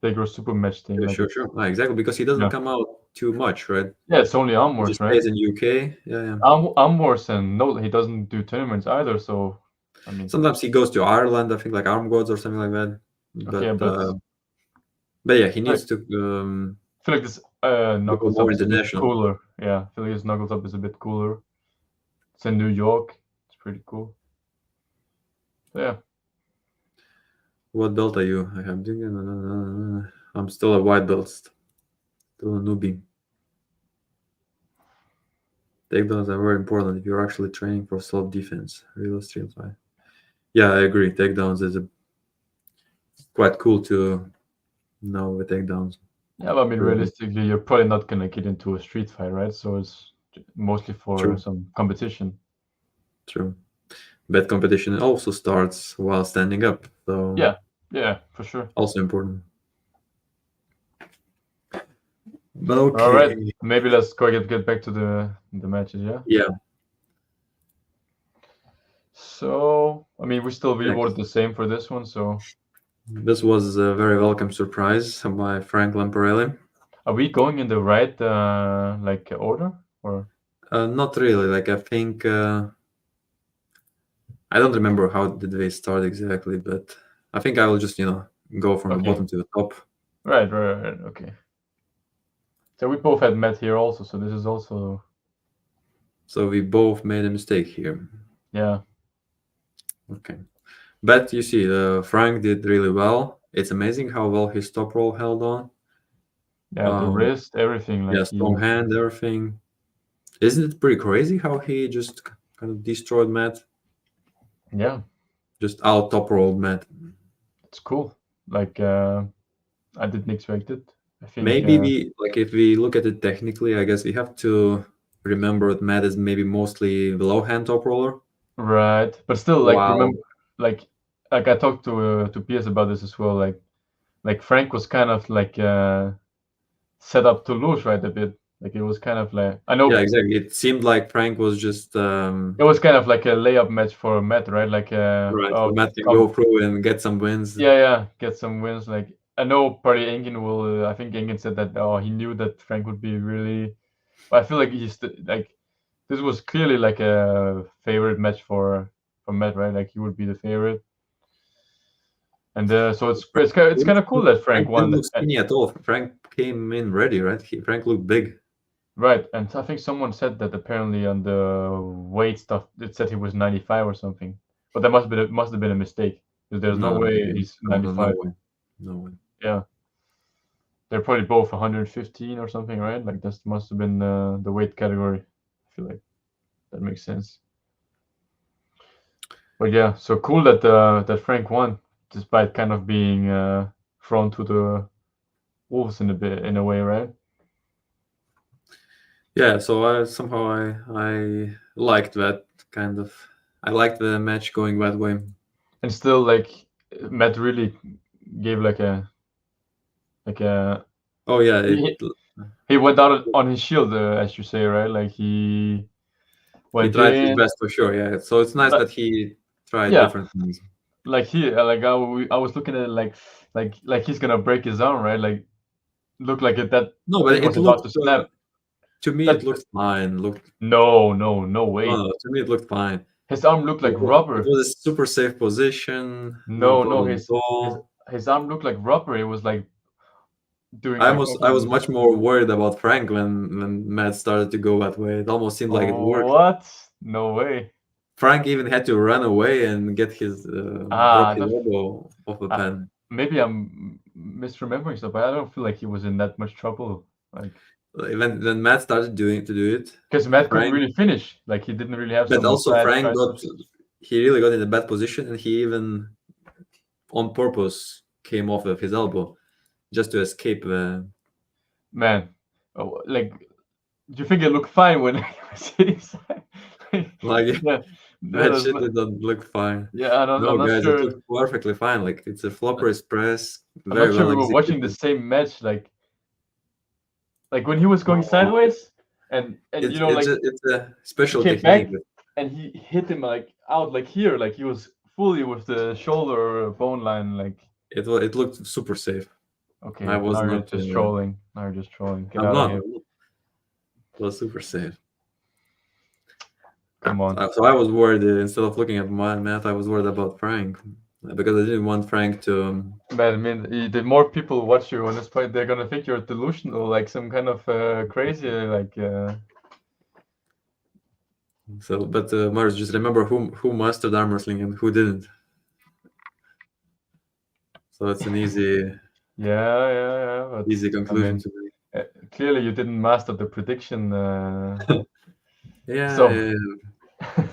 bigger super match thing. Sure, Like sure, it's sure. Exactly, because he doesn't yeah, come out too much, right? yeah. It's only arm He wars, just right? stays in UK. Yeah, yeah. Arm wars, and no, he doesn't do tournaments either. So I mean, Sometimes he goes to Ireland, I think, like Arm Gods or something like that. okay, But yeah, he like needs to I feel like this go Knuckles more Up is a bit international. cooler. Yeah, I feel like this Knuckles Up is a bit cooler. It's in New York. It's pretty cool. So, yeah. What belt are you? I have. I'm still a white belt, still a newbie. Takedowns are very important if you're actually training for self-defense. Real stream fight. Yeah, I agree. Takedowns is quite cool to know the takedowns. Yeah, but I mean, Really realistically, you're probably not gonna get into a street fight, right? So it's mostly for true, some competition. true. Bet competition also starts while standing up, so Yeah, yeah, for sure. also important. But All right, okay, maybe let's go get back to the matches. Yeah. yeah. So I mean, we voted Next, the same for this one. So this was a very welcome surprise by Frank Lamparelli. are we going in the right like order or? Not really. Like I think I don't remember how did they start exactly, but I think I will just go from the Okay. bottom to the top. Right. Okay. So we both had Matt here also. So this is also So we both made a mistake here. yeah. Okay, but you see, Frank did really well. It's amazing how well his top roll held on. Yeah, the Um, wrist, everything. Like yeah, strong he, hand, everything. Isn't it pretty crazy how he just kind of destroyed Matt? yeah, Just out top rolled Matt. it's cool. Like I didn't expect it. I think Maybe we like if we look at it technically, I guess we have to remember that Matt is maybe mostly the low hand top roller. right, but still, like Wow. remember, like I talked to PS about this as well. Like Frank was kind of like set up to lose, right? A bit. Like it was kind of like I Yeah, know exactly. It seemed like Frank was just it was kind of like a layup match for Matt, right? Like right. So oh Matt can come go through and get some wins. yeah, get some wins. Like I know probably Engin will. I think Engin said that he knew that Frank would be really. But I feel like like this was clearly like a favorite match for Matt, right? Like he would be the favorite, and so it's kind of cool that Frank Frank didn't won. look skinny at all. Frank came in ready, right? Frank looked big. Right, and I think someone said that apparently on the weight stuff it said he was 95 or something, but that must have been a mistake because there's no No, way he's no, no, no 95. way. No way. Yeah, they're probably both 115 or something, right? Like that must have been the weight category. I feel like that makes sense. But yeah, so cool that that Frank won, despite kind of being thrown to the wolves in a bit in a way, right? Yeah, so I liked that kind of. I liked the match going that way. And still, like Matt really gave like a Oh yeah, he, he went out on his shield, as you say, right? Like he he went tried his in, best for sure. Yeah, so it's nice but that he tried yeah, different things. like he like I was looking at it like he's gonna break his arm, right? Like looked like that No, but thing it was about looked to snap. to me it That looked fine. Looked no no, way. no, to me it looked fine. His arm looked like It rubber. was a super safe position, no No, problem at his all. his arm looked like rubber. It was like doing I like was I was fucking much more worried about Frank when Matt started to go that way. It almost seemed like it worked. what? No way. Frank even had to run away and get his drop Ah, his elbow off the uh, pad. maybe I'm misremembering stuff, but I don't feel like he was in that much trouble. Like, When Matt started to do it, because Matt couldn't Frank, really finish. Like, he didn't really have but some also fast Frank got triceps. he really got in a bad position, and he even on purpose came off of his elbow just to escape the Man, oh, like, do you think it looked fine when he was hitting side? like Yeah, that that was shit didn't look fine. yeah. I'm No, not guys, it sure. looked perfectly fine. Like it's a floppers press, I'm not very sure well we were watching the executed. same match. Like when he was going No, sideways, and you know, like it's a he special came technique. back and he hit him like out like here, like he was fully with the shoulder bone line. Like, It looked super safe. I okay, was now you're not. just trolling. Now you're just trolling. Get I'm out of not. here. It was super safe. Come on. So I was worried instead of looking at my math, I was worried about Frank because I didn't want Frank to. Man, I mean, the more people watch you on this fight, they're gonna think you're delusional, like some kind of crazy, like. So, but Mars, just remember who mastered arm wrestling and who didn't. So it's an Yeah. But easy I conclusion mean, to make. clearly you didn't master the prediction. Yeah, So, yeah,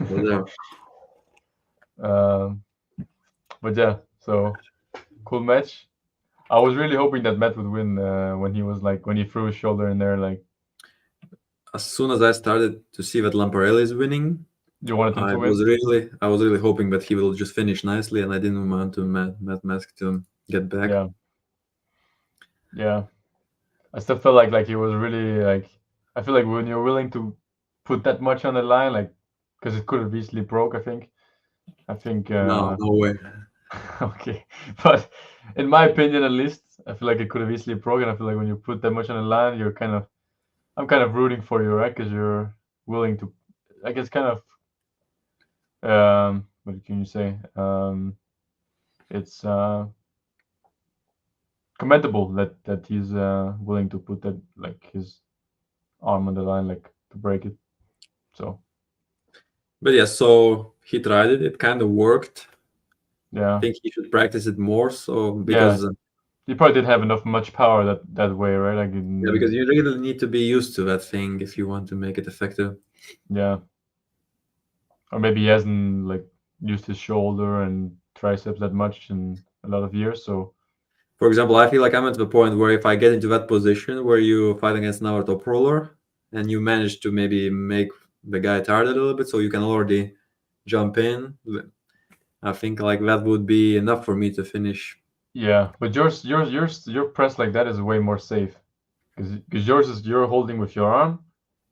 yeah. um, but yeah, so cool match. I was really hoping that Matt would win when he was like when he threw his shoulder in there. Like, As soon as I started to see that Lamparelli is winning, you wanted him to win. I was really hoping that he will just finish nicely, and I didn't want to Matt Mask to get back. Yeah, yeah. I still felt like he was really like. I feel like when you're willing to put that much on the line, like, because it could have easily broke. I think. I think. No, no way. Okay, but in my opinion, at least, I feel like it could have easily broken. I feel like when you put that much on the line, I'm kind of rooting for you, right? Because you're willing to, like, it's kind of, what can you say? It's commendable that he's willing to put that like his arm on the line, like to break it. So But yeah, so he tried it. It kind of worked. I yeah, think he should practice it more. So yeah, because he probably didn't have enough much power that way, right? Like, yeah, because you really need to be used to that thing if you want to make it effective. yeah, or maybe he hasn't like used his shoulder and triceps that much in a lot of years. So For example, I feel like I'm at the point where if I get into that position where you fight against another top roller and you manage to maybe make the guy tired a little bit, so you can already jump in, I think like that would be enough for me to finish. yeah, but your press like that is way more safe because yours is you're holding with your arm,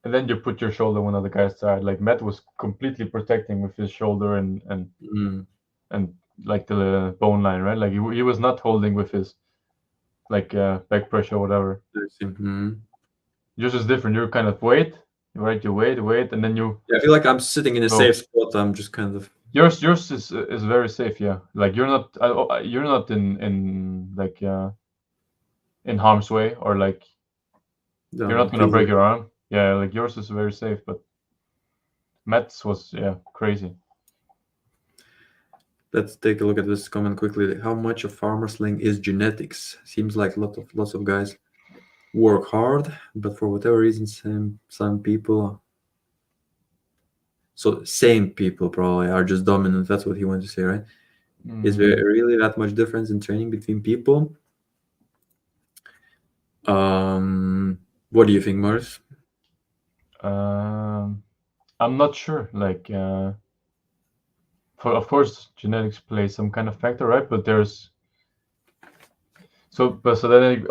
and then you put your shoulder on the other guy's side. Like Matt was completely protecting with his shoulder Mm, and like the bone line, right? Like he was not holding with his like back pressure or whatever. I see. Mhm. Yours is different. You're kind of wait, right? You wait, and then you Yeah, I feel like I'm sitting in a go. safe spot. I'm just kind of Yours is very safe, yeah. Like you're not in like in harm's way or like you're not gonna feels break like your arm. Yeah, like yours is very safe, but Matt's was crazy. let's take a look at this comment quickly. How much of arm wrestling is genetics? Seems like lots of guys work hard, but for whatever reason, some people. So same people probably are just dominant. That's what he wanted to say, right? Is there Mm, really that much difference in training between people? What do you think, Morris? um, I'm not sure. Like for of course genetics plays some kind of factor, right? But there's so then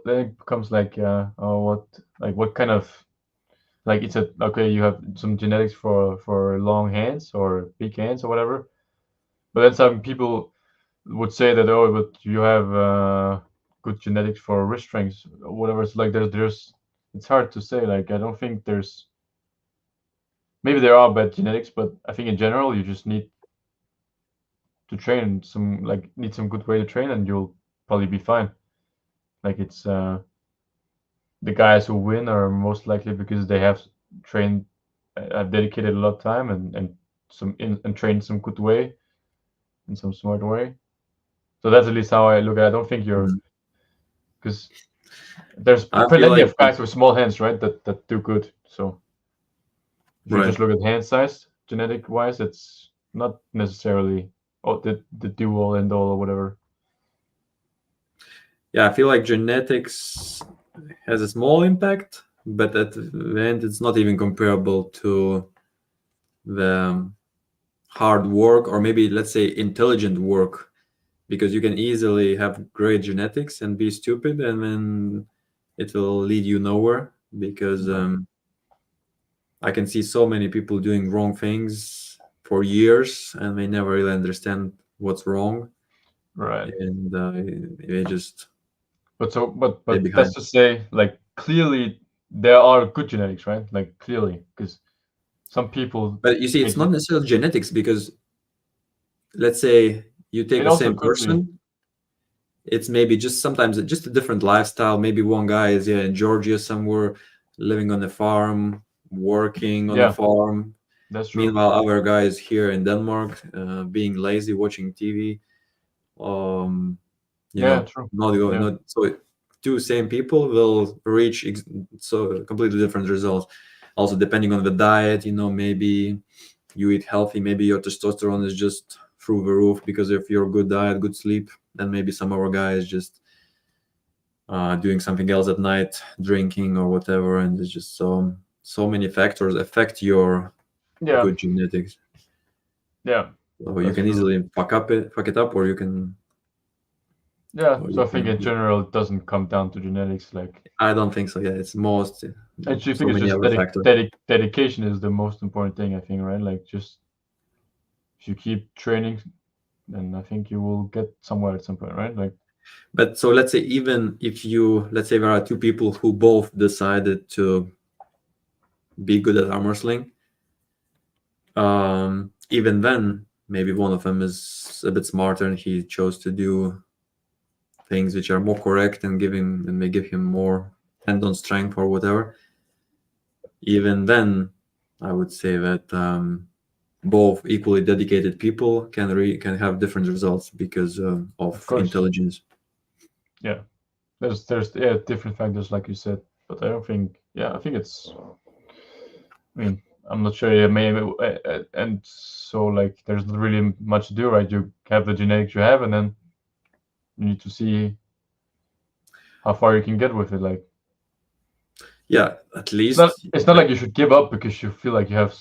then it becomes like what kind of like it's a okay you have some genetics for long hands or big hands or whatever, but then some people would say that oh but you have good genetics for wrist strength or whatever. It's like there's it's hard to say. Like I don't think there's maybe there are bad genetics, but I think in general you just need to train some like need some good way to train and you'll probably be fine. Like it's the guys who win are most likely because they have trained have dedicated a lot of time and and train in some good way, in some smart way. So that's at least how I look at it. I don't think you're, Mhm. because there's I feel plenty like of guys with small hands, right? That do good. So if you right. just look at hand size, genetic wise, it's not necessarily the do all end all or whatever. Yeah, I feel like genetics has a small impact, but at the end, it's not even comparable to the hard work, or maybe let's say intelligent work, because you can easily have great genetics and be stupid, and then it will lead you nowhere. Because Right. I can see so many people doing wrong things for years, and they never really understand what's wrong, Right. and they just But stay that's behind. to say, like clearly there are good genetics, right? Like clearly, because some people But you see, it's make not it. necessarily genetics, because let's say you take It the also same could be. person, it's maybe just sometimes just a different lifestyle. Maybe one guy is, yeah, in Georgia somewhere, living on a farm, working on a Yeah, farm. that's true. Meanwhile, other guy is here in Denmark, being lazy, watching TV. Um, Yeah, true. not going, Yeah, not so. Two same people will reach so completely different results. Also, depending on the diet, maybe you eat healthy, maybe your testosterone is just through the roof because of your good diet, good sleep. Then maybe some other guy is just doing something else at night, drinking or whatever, and it's just so many factors affect your yeah, good genetics. yeah. So you That's can true. easily fuck it up, or you can, Yeah. or So you I think in can. general it doesn't come down to genetics. Like, I don't think so. Yeah, it's most I actually so think it's many just other factors. dedication is the most important thing. I think, right? Like, just if you keep training, then I think you will get somewhere at some point, right? Like, But so let's say, even if let's say there are two people who both decided to be good at arm wrestling, even then, maybe one of them is a bit smarter and he chose to do things which are more correct and may give him more hand-on strength or whatever. Even then, I would say that both equally dedicated people can have different results because of of course, intelligence. yeah. There's yeah different factors like you said, but I don't think. Yeah, I think it's. I mean, I'm not sure. Yeah, maybe and so like there's not really much to do, right? You have the genetics you have, and then you need to see how far you can get with it. Like, Yeah, at it's not least. it's not like you should give up because you feel like you have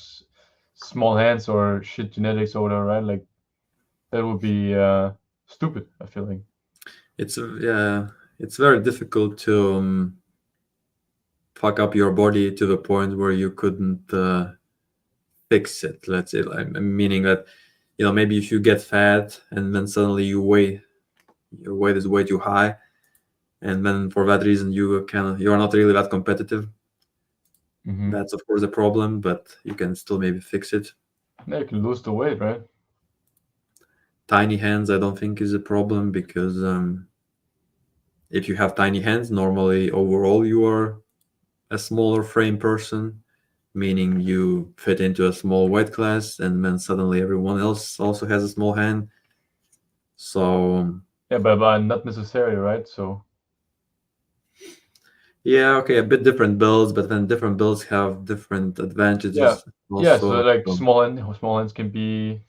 small hands or shit genetics or whatever, right? Like that would be stupid. I feel like. Yeah, it's very difficult to fuck up your body to the point where you couldn't fix it. Let's say, like, meaning that maybe if you get fat and then suddenly your weight is way too high, and then for that reason you are not really that competitive. Mm-hmm. That's of course a problem, but you can still maybe fix it. Yeah, you can lose the weight, right? Tiny hands, I don't think is a problem, because if you have tiny hands, normally overall you are a smaller frame person, meaning you fit into a small weight class, and then suddenly everyone else also has a small hand. So Yeah, but not necessarily, right? So yeah, okay, a bit different builds, but then different builds have different yeah, advantages yeah. So also. like So small hands can be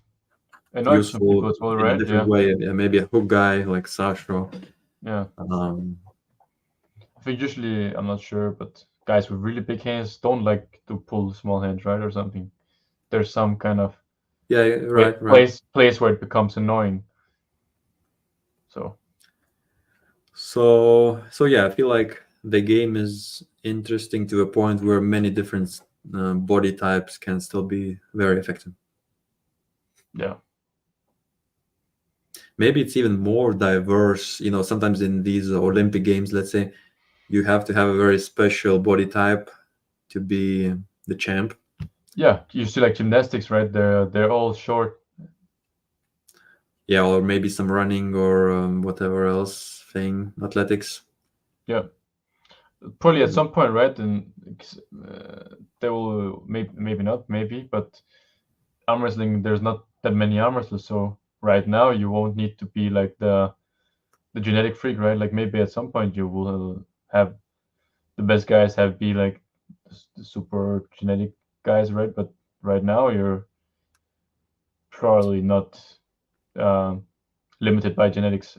annoying to some useful people as well, in a right? different Yeah, way. Yeah, maybe a hook guy like Sasha. yeah. Um, I think usually I'm not sure, but guys with really big hands don't like to pull small hands, right, or something. There's some kind of yeah, right, right. place where it becomes annoying. So So yeah, I feel like the game is interesting to a point where many different body types can still be very effective. yeah, Maybe it's even more diverse. Sometimes in these Olympic games, let's say, you have to have a very special body type to be the champ. yeah. You see like gymnastics, right? They're all short. Yeah, or maybe some running or whatever else thing, athletics. Yeah, probably at some point, right? And they will maybe not maybe, but arm wrestling, there's not that many arm wrestlers, so right now you won't need to be like the genetic freak, right? Like maybe at some point you will have the best guys have be like the super genetic guys, right? But right now you're probably not limited by genetics.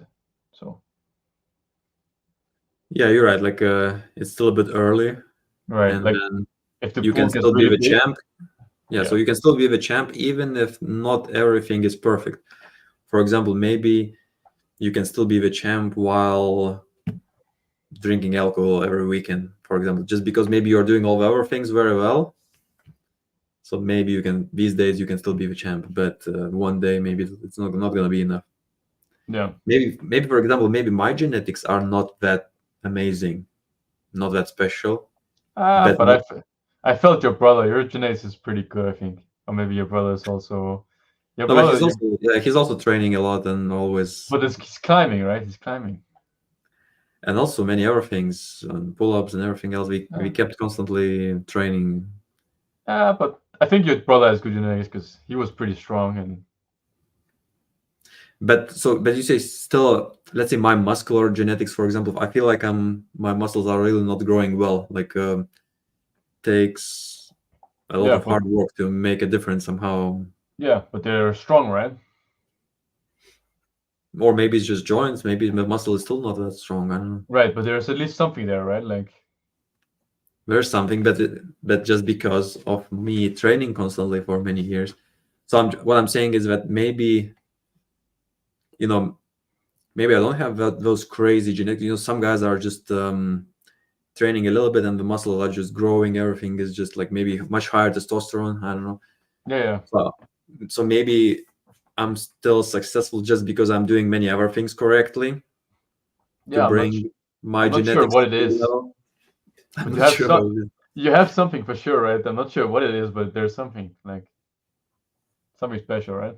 So Yeah, you're right. Like it's still a bit early, right, and like then if the you can pool gets still be really the big, champ. Yeah, so yeah, you can still be the champ even if not everything is perfect. For example, maybe you can still be the champ while drinking alcohol every weekend, for example, just because maybe you're doing all the other things very well. So maybe you can these days you can still be the champ, but one day maybe it's not going to be enough. yeah. Maybe for example, maybe my genetics are not that amazing, not that special, but But I felt your brother, your genetics is pretty good, I think. Or maybe your brother is also your no, but brother. he's also training a lot and always But he's climbing, right? He's climbing. and also many other things, pull-ups and everything else. We Yeah. kept constantly training. But I think your brother has good genetics because he was pretty strong and But you say still, let's say my muscular genetics, for example, I feel like my muscles are really not growing well. Like takes a lot yeah, of but hard work to make a difference somehow. they're strong, right? Or maybe it's just joints. Maybe the muscle is still not that strong. I don't know. Right, but there's at least something there, right? Like There's something, but just because of me training constantly for many years. So what I'm saying is that maybe you know maybe I don't have those crazy genetics. Some guys are just training a little bit and the muscles are just growing. Everything is just like maybe much higher testosterone. I don't know. yeah. So maybe I'm still successful just because I'm doing many other things correctly to Yeah, bring my I'm not sure genetics what to it the is. level. I'm But not sure about it. you have something for sure, right? I'm not sure what it is, but there's something like something special, right?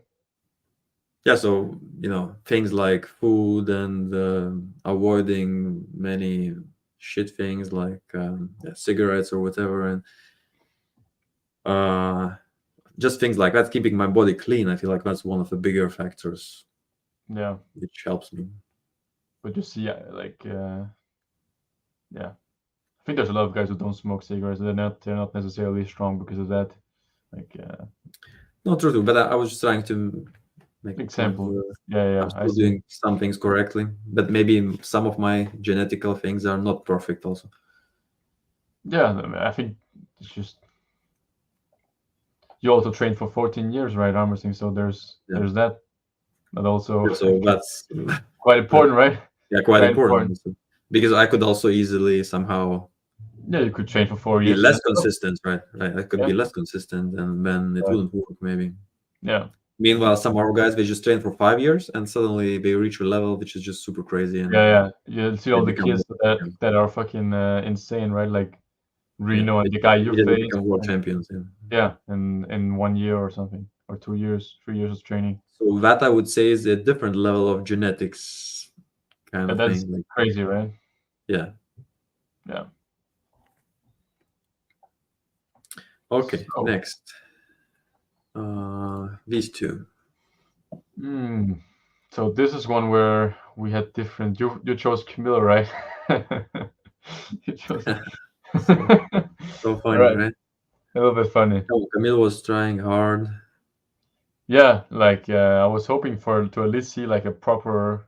Yeah, so things like food and avoiding many shit things like yeah, cigarettes or whatever, and uh, just things like that, keeping my body clean. I feel like that's one of the bigger factors Yeah. which helps me. But you see yeah. I think there's a lot of guys who don't smoke cigarettes. They're not necessarily strong because of that. Like No, true, but I was just trying to make a point example. where Yeah, I'm I still see. doing some things correctly, but maybe some of my genetical things are not perfect also. Yeah, I mean, I think it's just you also trained for 14 years, right, arm wrestling? So Yeah, there's that. But also yeah, so that's quite that, important, right? yeah, quite Quite important important. also. Because I could also easily somehow Yeah, you could train for 4 be years and less then stop. consistent, right? Right, I could Yeah, be less consistent, and then it right. wouldn't work maybe. Yeah. I Meanwhile, think some other guys they just train for 5 years and suddenly they reach a level which is just super crazy and yeah. You see they all the become kids world champions. that are fucking insane, right? Like Yeah, Reno they and the guy you immediately faced. become world And, champions. Yeah. yeah, in 1 year or something, or 2 years, 3 years of training. So that I would say is a different level of genetics kind And of that's thing. Like, crazy, right? yeah. Yeah. Okay, So, next. These two. mm, so this is one where we had different. You chose Camilla, right? You chose. so, All so funny, right, right? a little bit funny. Oh, Camille was trying hard. Yeah, like I was hoping for to at least see like a proper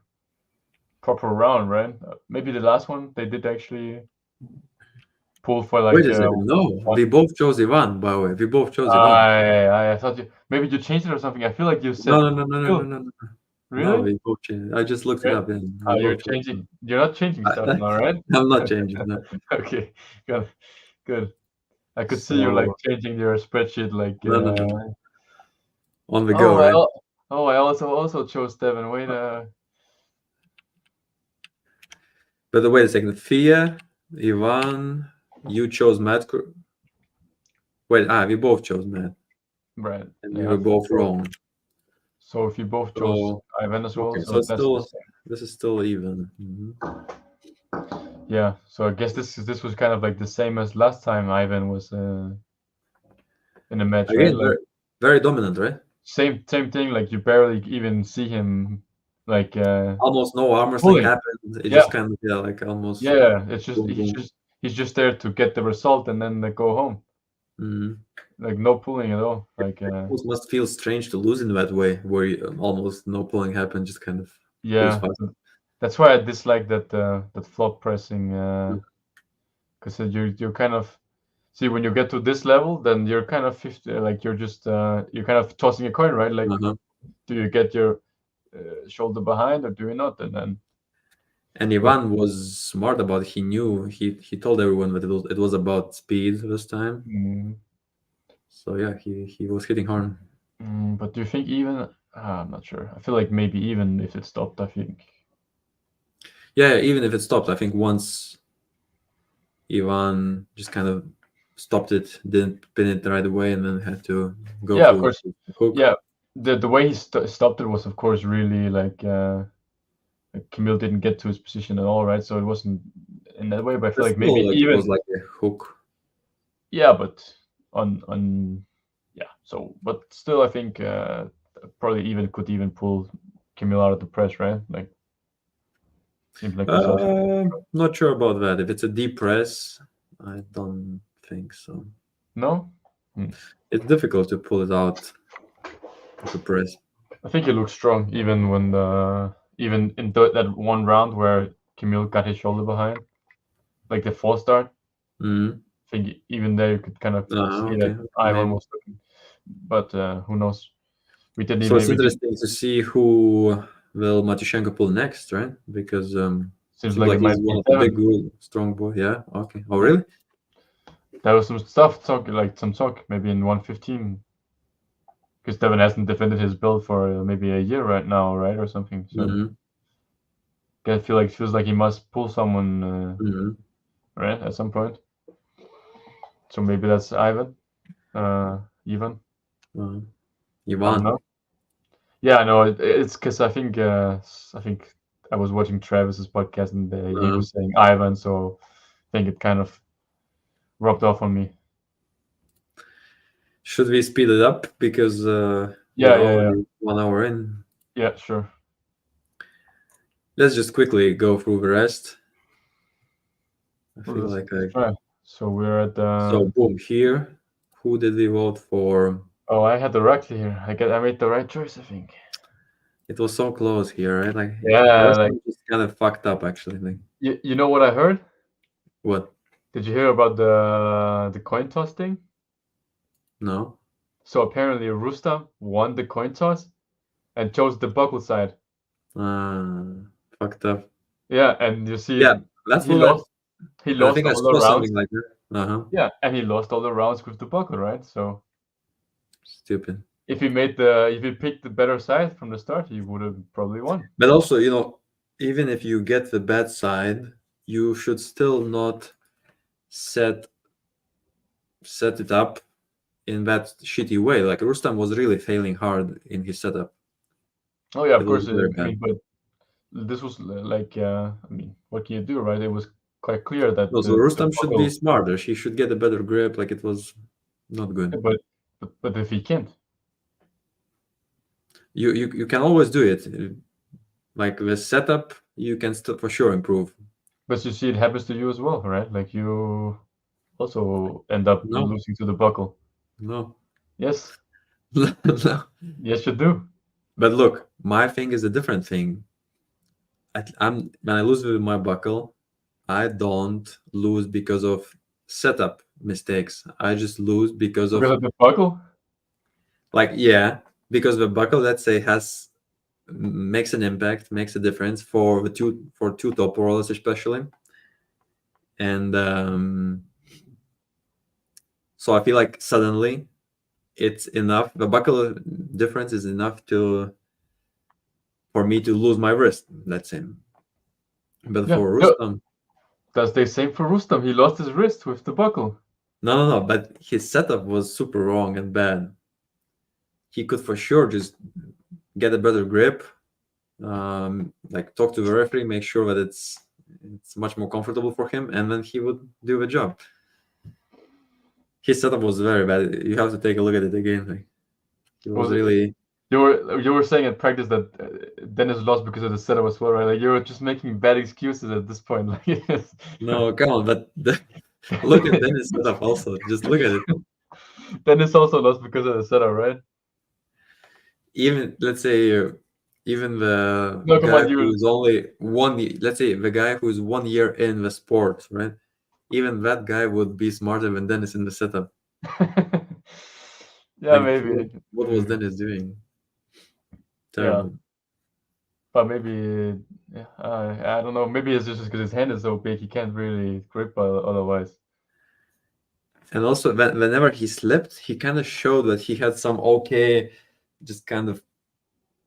round, right? Maybe the last one they did actually pull for Wait like a second. No, one. we both chose Ivan, by the way. We both chose Ivan. I thought maybe you changed it or something. I feel like you No, said no, no, no, no, no, Camille. no, no. No, Really? we both changed. I just looked it Right? up. Yeah, we You're both chose changing. Ivan. You're not changing stuff now, right? I'm not changing. No. Okay, good, good. I could see you like So, changing your spreadsheet, like. no, no, no, no. On the go, Oh, right? I also chose Devin. Wait, But wait a second. Thea, Ivan, you chose Matt. Wait, we both chose Matt. Brad. And we Yeah. were both wrong. So if you both chose So Ivan as well, okay, so so it's that's the still same. this is still even. Yeah. So I guess this was kind of like the same as last time Ivan was in a match, right? Again, Like Very dominant, right? Same thing. Like you barely even see him like Almost no arm wrestling pulling. happened. It Yeah, just kind of, yeah, like almost yeah. It's just boom, boom. he's just there to get the result and then go home. Mm. Like no pulling at all. Like Almost must feel strange to lose in that way, where almost no pulling happened, just kind of pulls yeah. fast. That's why I dislike that flop pressing. Mm. Because you're kind of see when you get to this level, then you're kind of 50, like you're just you're kind of tossing a coin, right? Like, Uh-huh. do you get your shoulder behind or do you not? And then And but Ivan was smart about it. He knew he told everyone that it was about speed this time. mm, So yeah, he was hitting hard. but do you think even I'm not sure. I feel like maybe even if it stopped, I think Yeah, even if it stopped, I think once Ivan just kind of stopped it, didn't pin it right away, and then had to go yeah, of through course, the hook. yeah. The way he stopped it was of course really like Camille didn't get to his position at all, right? So it wasn't in that way. But I feel But like maybe still, like it was even like a hook. yeah, but on yeah. So but still, I think probably even could even pull Camille out of the press, right? Like seems like it's also Not sure about that. If it's a deep press, I don't think so. no. Hmm. It's difficult to pull it out of a press. I think he looks strong even when even in that one round where Camille got his shoulder behind, like the false start. Mm. I think even there you could kind of see Okay, that okay, Ivan maybe. was looking, but who knows? We didn't So even it's interesting to see who will Matyushenko pull next, right? Because seems seems like like it he's might one be of the big, Devin. good, strong boy. Yeah. Okay. Oh, Yeah, really? there was some stuff talk like some talk maybe in 115 because Devin hasn't defended his belt for maybe a year right now, right, or something. So Mm-hmm. I feel like feels like he must pull someone, Mm-hmm. right, at some point. So maybe that's Ivan, Ivan. Uh, I don't Ivan. know. Yeah, no, it's because I think I was watching Travis's podcast and he Uh, was saying Ivan, so I think it kind of rubbed off on me. should we speed it up because Yeah, we're yeah, yeah, already 1 hour in? yeah, sure. Let's just quickly go through the rest. I Well, feel like let's I. try. So we're at So boom here. Who did we vote for? oh, I had the right here. I made the right choice, I think. It was so close here, right? Like the Yeah, rest like one just kind of fucked up actually. Like you know what I heard? what? Did you hear about the coin toss thing? No. So apparently Rustam won the coin toss and chose the buckle side. Fucked up. Yeah, and you see Yeah, that's he what lost he I lost think I all the saw rounds. something like that. Uh-huh. Yeah, and he lost all the rounds with the buckle, right? So Stupid. if he picked the better side from the start, he would have probably won. But also, even if you get the bad side, you should still not set set it up in that shitty way. Like Rustam was really failing hard in his setup. Oh yeah, It of was course. very I bad. mean, but this was like I mean, what can you do, right? It was quite clear that No, so the Rustam should be buckle, smarter. He should get a better grip. Like it was not good. but but if he can't, You can always do it. Like the setup, you can still for sure improve. but you see, it happens to you as well, right? Like you also end up No, losing to the buckle. no, Yes, no. yes, you do. But look, my thing is a different thing. I'm when I lose with my buckle, I don't lose because of setup mistakes. I just lose because Because of of the buckle. like yeah, because the buckle, let's say, has makes an impact, makes a difference for two top rollers especially, and so I feel like suddenly it's enough. The buckle difference is enough to for me to lose my wrist. Let's say, but Yeah, for no, Rustam, that's the same for Rustam. He lost his wrist with the buckle. no. But his setup was super wrong and bad. He could for sure just get a better grip, like talk to the referee, make sure that it's much more comfortable for him, and then he would do the job. His setup was very bad. You have to take a look at it again. Like, It was Was it, really you were saying at practice that Dennis lost because of the setup as well, right? Like you were just making bad excuses at this point. Like no, come on, but look at Dennis setup also. Just look at it. Dennis also lost because of the setup, right? Even let's say even the No, come guy on, who you. is only let's say the guy who is 1 year in the sport, right? Even that guy would be smarter than Dennis in the setup. Yeah, Like maybe, what was maybe. Dennis doing? Yeah, Terrible. but maybe, yeah, I don't know. Maybe it's just because his hand is so big, he can't really grip otherwise. And also whenever he slipped, he kind of showed that he had some okay, just kind of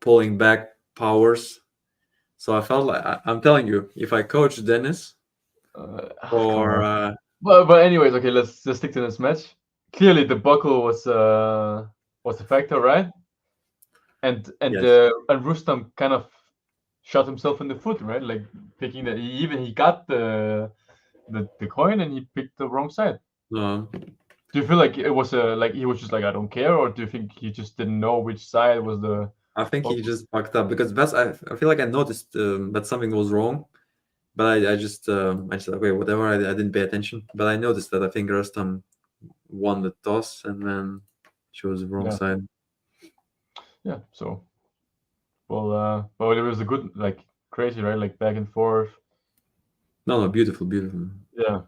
pulling back powers. So I felt like I'm telling you, if I coach Dennis Come or on. But anyways, okay, let's just stick to this match. Clearly, the buckle was a factor, right? yes, And Rustam kind of shot himself in the foot, right? Like picking he got the coin and he picked the wrong side. no, Do you feel like it was like he was just like I don't care, or do you think he just didn't know which side was the I think he buckle? just fucked up because I feel like I noticed that something was wrong, but I just said okay, whatever. I didn't pay attention, but I noticed that I think Rustam won the toss and then chose the wrong Yeah, side. yeah. So well, it was a good like crazy, right? Like back and forth. No, no, beautiful, beautiful. Yeah,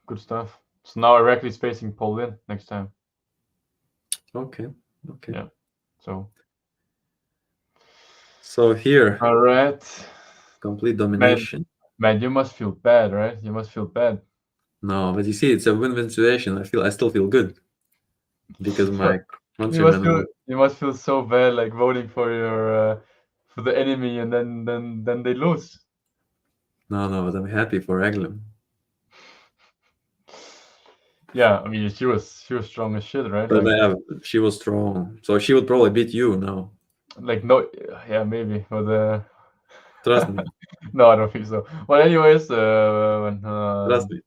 good stuff. So now Irakli's facing Poland next time. Okay, okay. Yeah. So So here, all right, complete man, domination. man, you must feel bad, right? You must feel bad. No, but you see, it's a win-win situation. I still feel good because my You must countrymen feel would. you must feel so bad, like voting for the enemy, and then they lose. No, no, but I'm happy for Eglem. Yeah, I mean she was strong as shit, right? But Like yeah, she was strong, so she would probably beat you now. no, yeah, maybe, but Trust me, no, I don't think so. But anyways, trust me.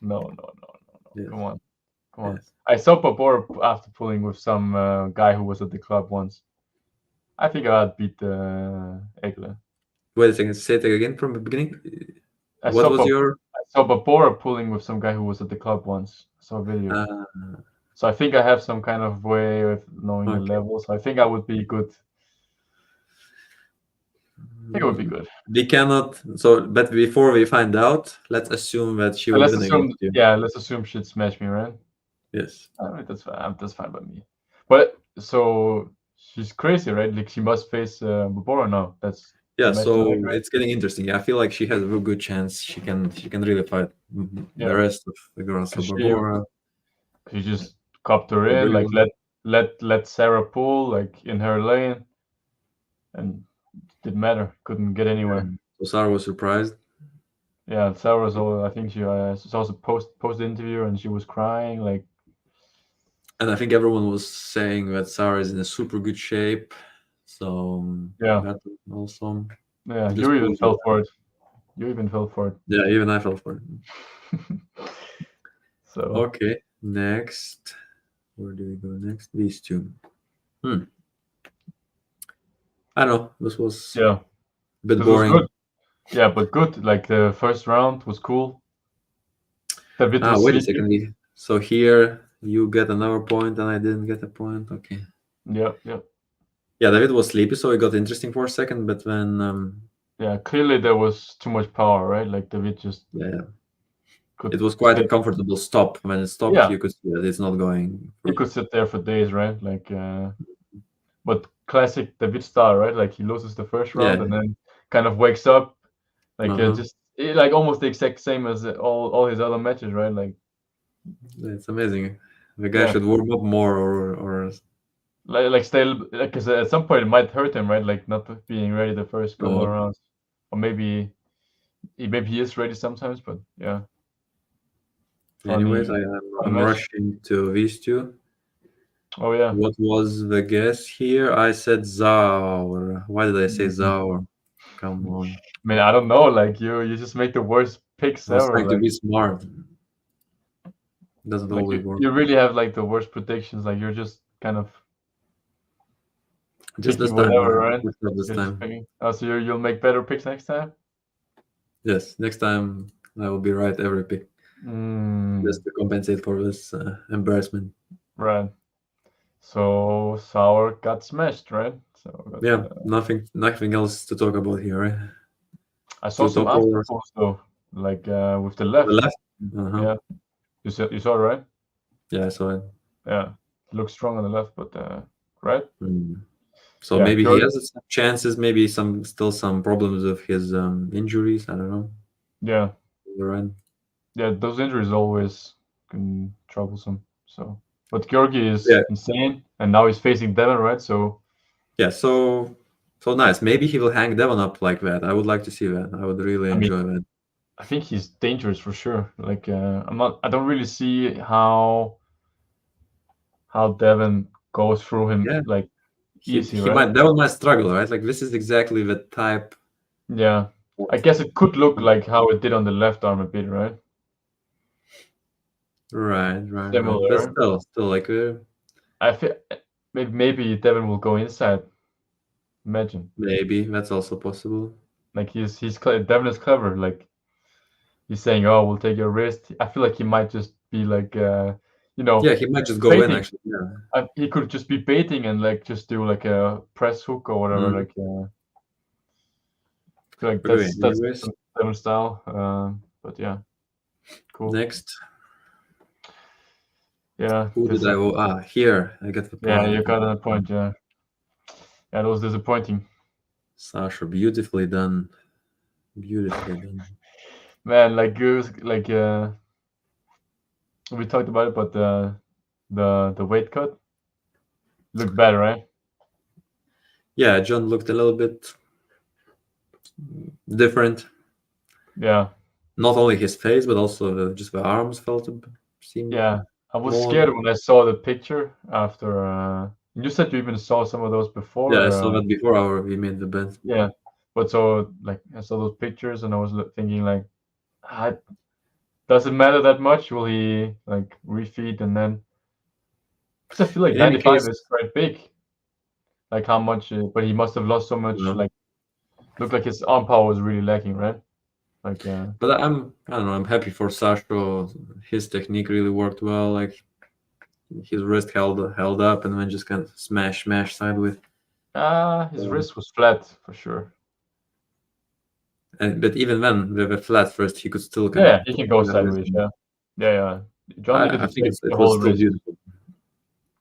no. Yes, Come on, come on. yes. I saw Babor after pulling with some guy who was at the club once. I think I'd beat Egle. Wait a second. Say it again from the beginning. I What saw was Bab- your? I saw Babora pulling with some guy who was at the club once. I saw a video. Uh, So I think I have some kind of way of knowing the okay. levels. I think I would be good. I think it would be Mm, good. we cannot. So, but before we find out, let's assume that she would Let's win assume, against you. yeah, let's assume she'd smash me, right? Yes. I mean, that's fine. That's fine by me. But so she's crazy, right? Like she must face Babora now. That's the Yeah. match tonight, So right? it's getting interesting. I feel like she has a real good chance. She can really fight the Yeah, rest of the girls. So because Barbora, she just copped her I in, really like want. let Sarah pull like in her lane, and didn't matter. Couldn't get Yeah. anywhere. So Sarah was surprised. Yeah, Sarah's all. I think she saw the post interview and she was crying. Like, And I think everyone was saying that Sarah is in a super good shape. So yeah, that also yeah. just You even proves that. fell for it. You even fell for it. Yeah, even I fell for it. So Okay, next. Where do we go next? These two. Hmm. I don't know. This was yeah, a bit this was good. boring. Yeah, but good. Like the first round was cool. David Ah, was wait a sleepy. second. So here you get another point and I didn't get a point. Okay. Yeah, yeah, Yeah, David was sleepy, so it got interesting for a second, but then yeah. Clearly there was too much power, right? Like David just yeah, could it was quite a sit. comfortable stop. When it stopped, Yeah, you could see that it's not going he through. could sit there for days, right? Like, but classic David style, right? Like he loses the first Yeah. round and then kind of wakes up, like Uh-huh. just like almost the exact same as all his other matches, right? Like, It's amazing. The guy yeah, should warm up more or like still, because at some point it might hurt him, right? Like not being ready the first couple of no. rounds, or maybe he is ready sometimes, but yeah, Anyways, funny, fun I'm match. rushing to these two. Oh yeah. What was the guess here? I said Zaur. Why did I say Mhm. Zaur? Come on. I mean, I don't know. Like you just make the worst picks I was ever. trying to be smart. Doesn't Like always you, work. you really have like the worst predictions. Like you're just kind of Just this picking time. whatever, right? Just not this You're just time. picking. Oh, so you'll make better picks next time. Yes, next time I will be right every pick just Mm, to compensate for this embarrassment. right. So Sour got smashed, right? So Yeah, got, nothing else to talk about here, right? I saw Two some top after rollers. pulls though, like with the The left. left. Uh-huh. Yeah, you saw it, right? Yeah, I saw it. Yeah, looks strong on the left, but right? Mm. So Yeah, maybe he George. has some chances, maybe some problems with his injuries. I don't know. Yeah, You're right. yeah, those injuries always can troublesome. So, but Georgi is Yeah, insane, and now he's facing Devon, right? So, yeah. So nice. Maybe he will hang Devon up like that. I would like to see that. I would really I mean, enjoy that. I think he's dangerous for sure. Like, I don't really see how Devon goes through him Yeah, like he easy, he right? might Devon might struggle, right? Like this is exactly the type Yeah, I of guess it could look like how it did on the left arm a bit, right? right. But Similar. still like I feel maybe Devon will go inside. Imagine, maybe that's also possible. like Devon is clever. Like he's saying, "Oh, we'll take your wrist." I feel like he might just be like, Yeah, he might just go in baiting. actually. Yeah. He could just be baiting and like just do like a press hook or whatever. Mhm. Like, I feel like Okay. that's Anyways, Devon style. But yeah, cool. next, Yeah, who did this I go? Here I got the yeah, point. you got a point. Yeah, yeah, that was disappointing. Sasha, beautifully done. Beautifully done. Man, like it was like we talked about it, but the weight cut looked better, right? Yeah, John looked a little bit different. Yeah, Not only his face, but also just the arms seemed yeah. I was more. scared when I saw the picture after. You said you even saw some of those Yeah, I before. saw that before we made the bet. Yeah, but so like I saw those pictures and I was thinking like, ah, does it matter that much? Will he like refeed and then? Because I feel like In any 95 case, is quite big. Like how much? But he must have lost so much. no. Like looked like his arm power was really lacking, right? Like But I don't know. I'm happy for Sasha. His technique really worked well. Like his wrist held up, and then just kind of smash sideways. his Um, wrist was flat for sure. and but even then, with a flat first, he could still kind Yeah, of he put can go sideways. sideways. Yeah, yeah, yeah. John needed I to think take the it was whole still wrist. beautiful.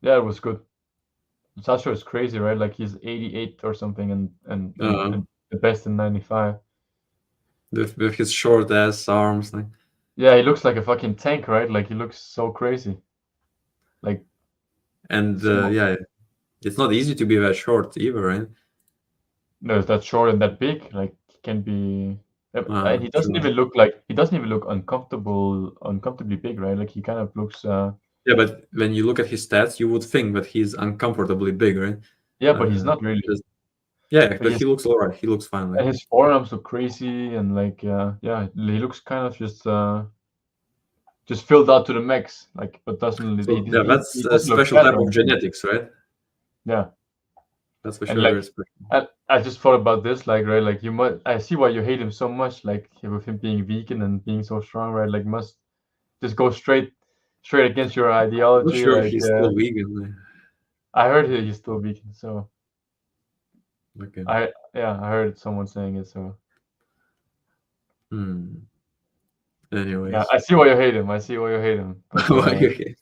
Yeah, it was good. Sasha is crazy, right? Like he's 88 or something, Uh, and the best in 95. with his short ass arms, like, Yeah, he looks like a fucking tank, right? Like he looks so crazy. Like and so, yeah, it's not easy to be that short either, right? no, that short and that big. Like he can be. And True. he doesn't even look uncomfortably big, right? Like he kind of looks. Yeah, but when you look at his stats, you would think that he's uncomfortably big, right? Yeah, but he's not really. Just yeah, Like but he looks alright. He looks fine. Like his forearms look crazy, and like yeah, he looks kind of just filled out to the max. Like, but doesn't so, yeah, he that's a doesn't look special fat type or of anything. genetics, right? Yeah, That's for and sure like very special. I just thought about this, like right, like you must. I see why you hate him so much, like with him being vegan and being so strong, right? Like must just go straight against your I'm not ideology. sure if Like he's still vegan. I heard he's still vegan, so Okay. I heard someone saying it, so Hmm. yeah, Anyways, I see why you hate him. I see why you hate him, but why you hate?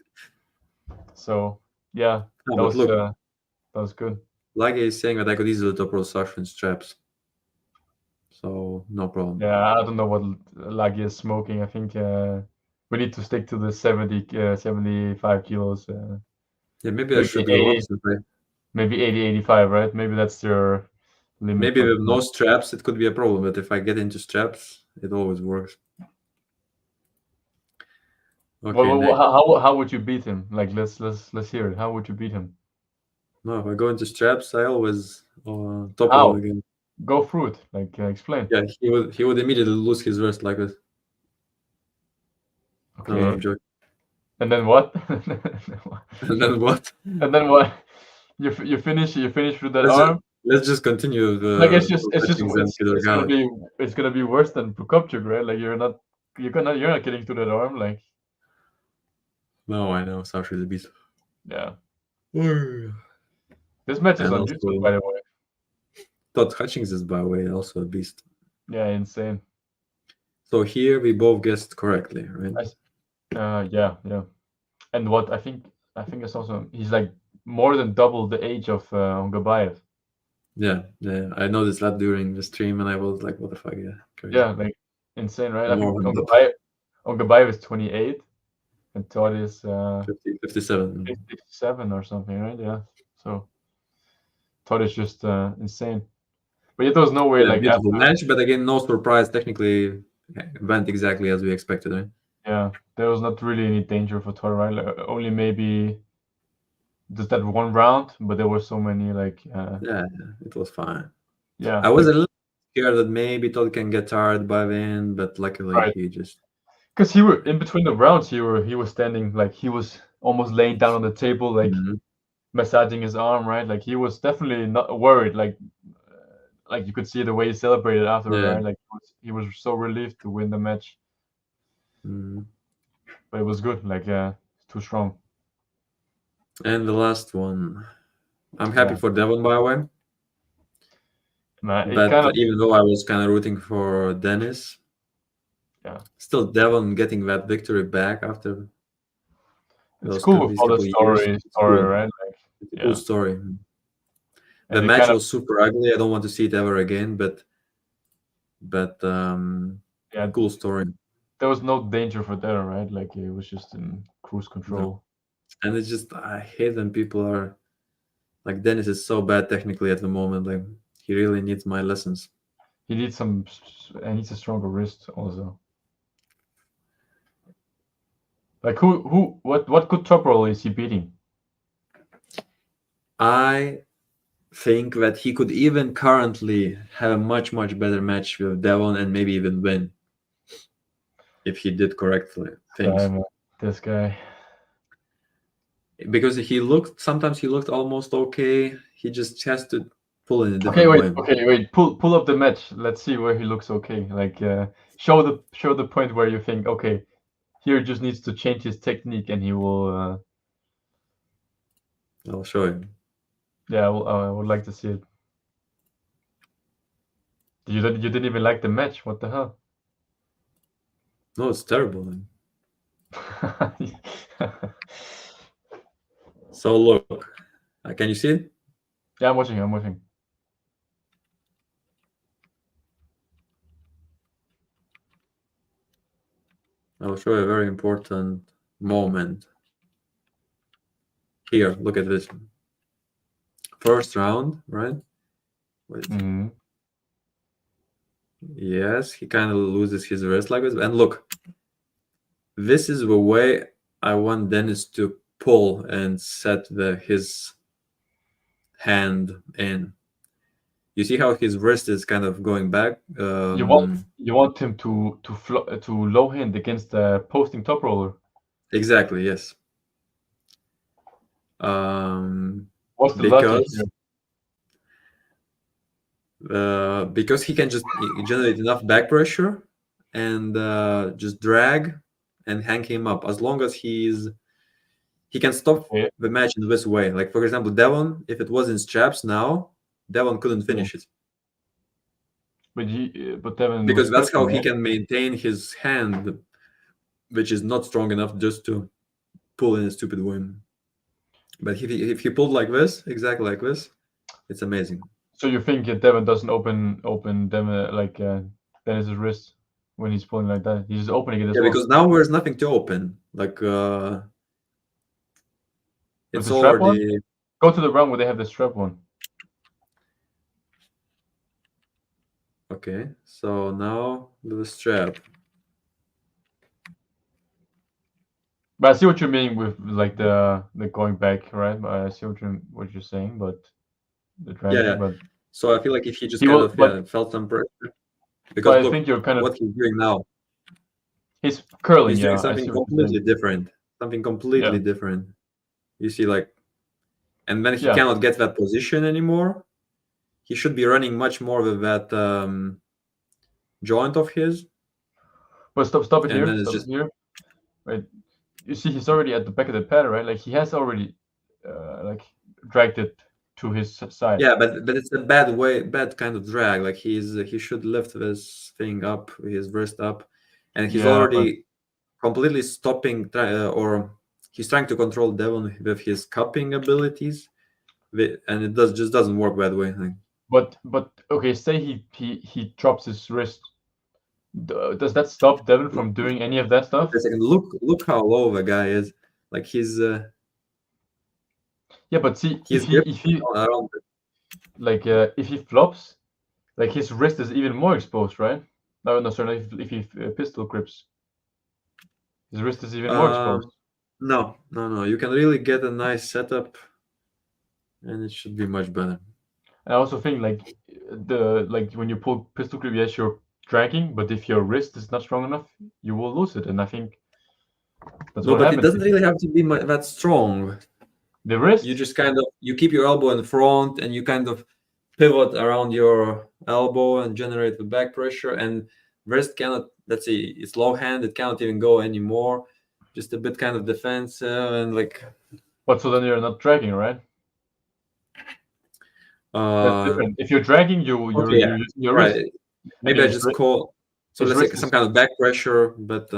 so yeah, No, that but was look, good. like is saying that I could easily top roll Sasha in straps, so no problem. Yeah, I don't know what Lagi is smoking. I think we need to stick to the 75 kilos. Yeah, maybe I Maybe should go up 80, since I maybe 80, 85, right? Maybe that's your limit. maybe But with no straps it could be a problem, but if I get into straps, it always works. Okay, next. how would you beat him? Like let's hear it. How would you beat him? No, if I go into straps, I always top roll How? again. Go through it. Like explain. Yeah, he would immediately lose his wrist like this. No, I'm Okay. joking. And then what? And then what? And then what? You finish with that Let's just, arm. let's just continue Like the touching them to the guy. it's gonna be worse than Prokopchuk, right? Like you're not getting to that arm. Like No, I know Sasha is a beast. yeah, And this match is on YouTube, by also the way. Todd Hutchings is, by the way, also a beast. Yeah, insane. So here we both guessed correctly, right? Yeah. And what I think it's also he's like more than double the age of Ongabayev. Yeah. I noticed that during the stream, and I was like, "What the fuck? Yeah, crazy." Yeah, like insane, right? I More think than Ongabayev is 28 and Todd is 57. 57 or something, right? Yeah. So Todd is just insane. But yet there was no way Yeah, like beautiful after match, but again, no surprise. Technically, went exactly as we expected, right? yeah, there was not really any danger for Todd, right? Like, only maybe just that one round, but there were so many like Yeah, it was fine. yeah, I was like a little scared that maybe Todd can get tired by the end, but luckily right. he just Because he were in between the rounds, he was standing like he was almost laying down on the table, like Mhm. massaging his arm, right? Like he was definitely not worried. Like you could see the way he celebrated afterward, Yeah. right? Like he was so relieved to win the match, Mhm. but it was good. Like too strong. And the last one. I'm happy Yeah, for Devon, by the way. man, it But kind of even though I was kind of rooting for Dennis, yeah. still Devon getting that victory back after It's cool with these all the couple of years. It's story, cool. right? Like It's a cool yeah, story. The and it match kind of was super ugly. I don't want to see it ever again, but yeah. cool story. There was no danger for Darren, right? Like it was just in cruise No. control. And it's just I hate when people are like Dennis is so bad technically at the moment. Like he really needs my lessons. He needs some. He needs a stronger wrist also. Like what good top roller is he beating? I think that he could even currently have a much better match with Devon and maybe even win if he did correctly things. This guy. Because sometimes he looked almost okay. He just has to pull in a Okay, different wait. way. Okay, wait. Pull up the match. Let's see where he looks okay. Like show the point where you think okay, here just needs to change his technique and he will. I'll show you. Yeah, I would like to see it. You didn't even like the match. What the hell? No, it's terrible. So look, can you see it? Yeah, I'm watching. I'm watching. I'll show you a very important moment. Here, look at this. First round, right? Wait. Mm-hmm. Yes, he kind of loses his wrist like this. And look, this is the way I want Dennis to pull and set his hand in. You see how his wrist is kind of going back? You want him to low hand against the posting top roller. Exactly, yes. Um, What's the logic here? because he can just generate enough back pressure and just drag and hang him up as long as he can stop Okay. the match in this way. Like for example, Devon, if it was in straps now, Devon couldn't finish it But Devin was because that's how stripping, he right? can maintain his hand, which is not strong enough just to pull in a stupid win. But if he pulled like this, exactly like this, it's amazing. So you think Devin doesn't open Devin Dennis's wrist when he's pulling like that? He's just opening it as Yeah, well because now there's nothing to open. Like with it's the strap on. already Go to the round where they have the strap one. okay. So now the strap. But I see what you mean with like the going back, right? I see what you're saying, but the Yeah. dragging, but So I feel like if he just he kind will. of felt some pressure, But because I think look you're kind of what he's doing now. he's curling. He's doing Yeah, I something see what you're completely saying. different. Something Yeah, completely different. You see, like, And when he Yeah, cannot get that position anymore, he should be running much more with that joint of his, but stop it and here. then it's Stop it just here. Right. You see, he's already at the back of the pad, right? Like he has already like dragged it to his side. yeah, but it's a bad kind of drag. Like he should lift this thing up, his wrist up, and he's Yeah, but already completely stopping or he's trying to control Devon with his cupping abilities, and it just doesn't work that way. Like, but okay. Say he drops his wrist. Does that stop Devin from doing any of that wait a stuff? second, look how low the guy is. Like Yeah, but see, he's gripping if he around. like if he flops, like his wrist is even more exposed, right? No, no, sorry. If he pistol grips, his wrist is even more Um, exposed. no. You can really get a nice setup, and it should be much better. And I also think like when you pull pistol grip, yes, you're dragging, but if your wrist is not strong enough, you will lose it. And I think that's No, what but it happened. doesn't really have to be that strong. The You wrist, just kind of you keep your elbow in front, and you kind of pivot around your elbow and generate the back pressure. And wrist cannot. Let's say it's low hand; it cannot even go anymore. Just a bit kind of defensive and like. but so then you're not dragging, right? That's Uh, different. If you're dragging, you're okay, yeah, using your wrist. right. I Maybe mean, I just call. So his let's say wrist some is kind of back pressure, but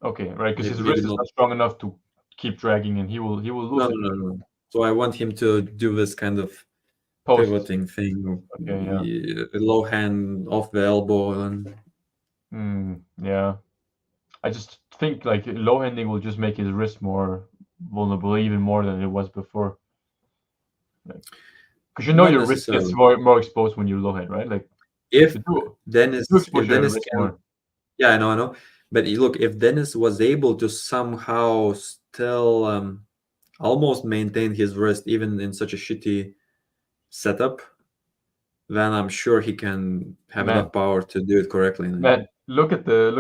okay, right? Because his maybe wrist is not. not strong enough to keep dragging, and he will No, lose no, it. no, no. So I want him to do this kind of Post. pivoting thing, Okay, yeah. low hand off the elbow, and Yeah. I just think like low handing will just make his wrist more vulnerable, even more than it was before. Because you know not your wrist gets necessarily. more exposed when you low hand, right? Like If you do Dennis, expose if your Dennis wrist can, more. yeah, I know. But look, if Dennis was able to somehow still almost maintain his wrist even in such a shitty setup, then I'm sure he can have Man, enough power to do it correctly. man, look at the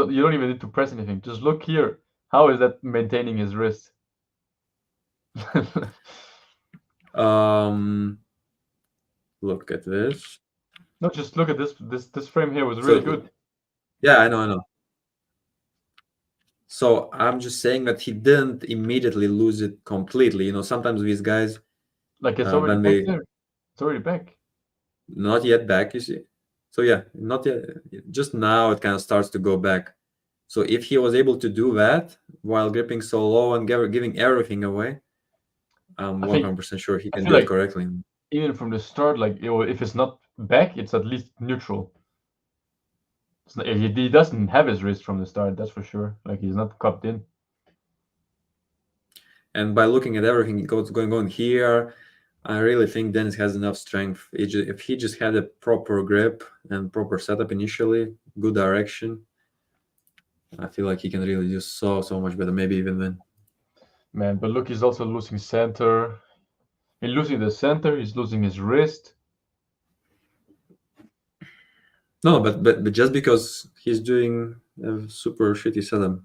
you don't even need to press anything. Just look here. How is that maintaining his wrist? Um, look at this. No, just look at this frame here was really So good. yeah, I know. So I'm just saying that he didn't immediately lose it completely. Sometimes these guys, Like it's already when back they there. It's already back. not yet back, you see. So yeah, not yet. Just now it kind of starts to go back. So if he was able to do that while gripping so low and giving everything away, I'm I think 100% sure he I can feel do it like correctly. even from the start, like if it's not back, it's at least neutral. It's not, he doesn't have his wrist from the start, that's for sure. Like he's not cupped in. And by looking at everything going on here, I really think Dennis has enough strength. If he just had a proper grip and proper setup initially, good direction, I feel like he can really do so much better. Maybe even win. Man, but look, he's also losing center. He's losing the center, he's losing his wrist. No, but just because he's doing a super shitty setup.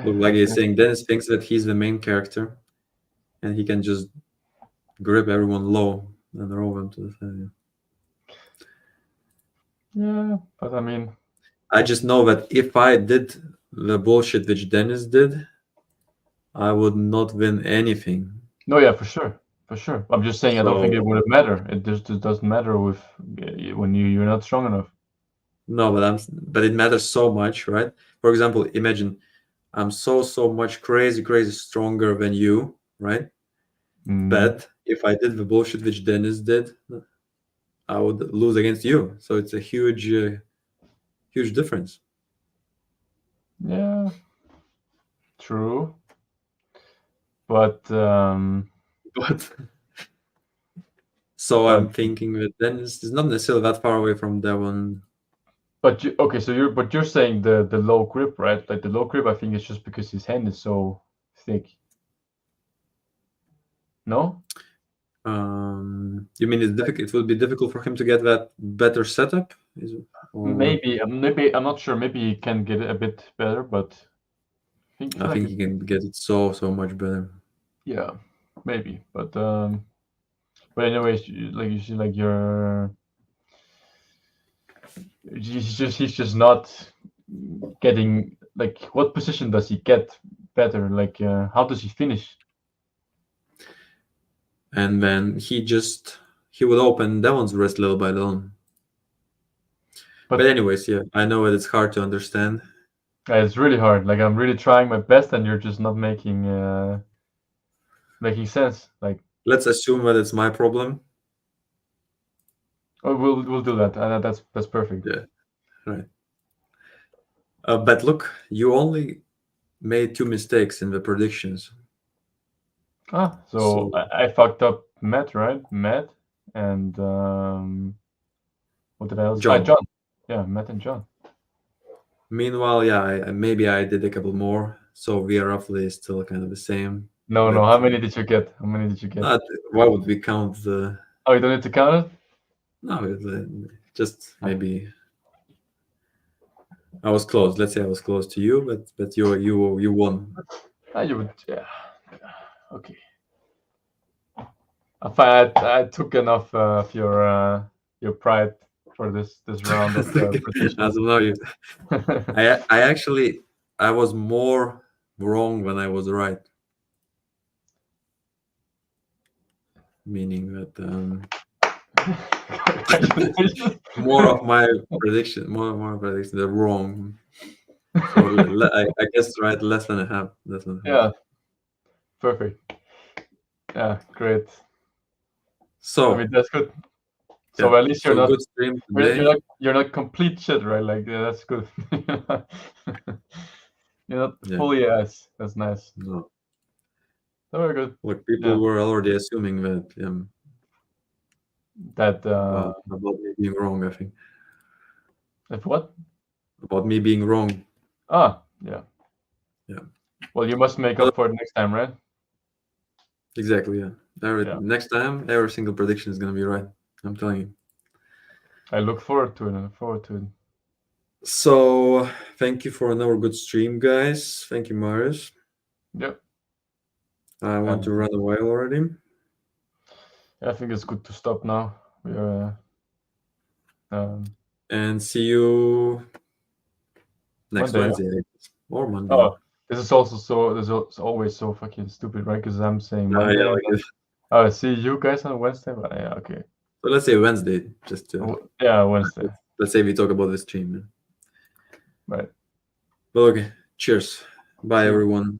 Look, like he's Okay. saying, Dennis thinks that he's the main character, and he can just grip everyone low and roll them to the side. Yeah, but I mean, I just know that if I did the bullshit which Dennis did, I would not win anything. no, yeah, for sure, for sure. I'm just saying I don't think it So would matter. It just doesn't matter with when you're not strong enough. no, but it matters so much, right? For example, imagine I'm so much crazy stronger than you, right? Mm, But if I did the bullshit which Dennis did, I would lose against you. So it's a huge difference. yeah, true. But But so but I'm thinking that Dennis is not necessarily that far away from Devon. okay, so you're saying the low grip, right? Like the low grip, I think it's just because his hand is so thick. No? You mean it's difficult? It will be difficult for him to get that better setup, or Maybe I'm not sure. Maybe he can get it a bit better, but I I feel like think he can get it so much better. yeah, maybe, but anyways, you see, like he's just not getting, like, what position does he get better? Like, how does he finish? And then he would open Devon's wrist little by little. But But anyways, yeah, I know it's hard to understand. it's really hard. Like, I'm really trying my best, and you're just not making sense. Like, Let's assume that it's my problem. oh, we'll do that. That's perfect. Yeah, right. But look, you only made 2 mistakes in the predictions. So So I fucked up Matt, right? Matt and what did I else? John. John. Yeah, Matt and John. Meanwhile, yeah, maybe I did a couple more, so we are roughly still kind of the same. No, no. But How many did you get? How many did you get? not, why would we count the? Oh, you don't need to count it. No, just maybe I was close. Let's say I was close to you, but you won. You would. Yeah. Okay. I took enough of your pride for this round of As predictions. of now, I actually I was more wrong when I was right, meaning that more of my predictions are wrong. So I guess right less than a half. Less than half. Yeah. Perfect. Yeah. Great. So I mean, that's good. So yeah, at least you're so not good stream you're, today. you're not you're not complete shit, right? Like, yeah, that's good. You're not Yeah, fully ass. That's nice. no. Very good. Look, people Yeah. were already assuming that That about me being wrong. I think if what? about me being wrong. Yeah. Yeah, Well, you must make but up for it next time, right? exactly. Yeah, Yeah. next time, every single prediction is gonna be right. I'm telling you. I look forward to it. I look forward to it. So thank you for another good stream, guys. Thank you, Marius. Yep. I want to And run away already. I think it's good to stop now. We are And see you next Monday. Wednesday, I guess. Or Monday. Oh, this is also so. This is always so fucking stupid, right? Because I'm saying Yeah, Monday. like it. Oh, see you guys on Wednesday. But yeah, okay. So let's say Wednesday, just to Yeah, Wednesday. let's say we talk about the stream. Right. But okay, cheers. Bye, See you. everyone.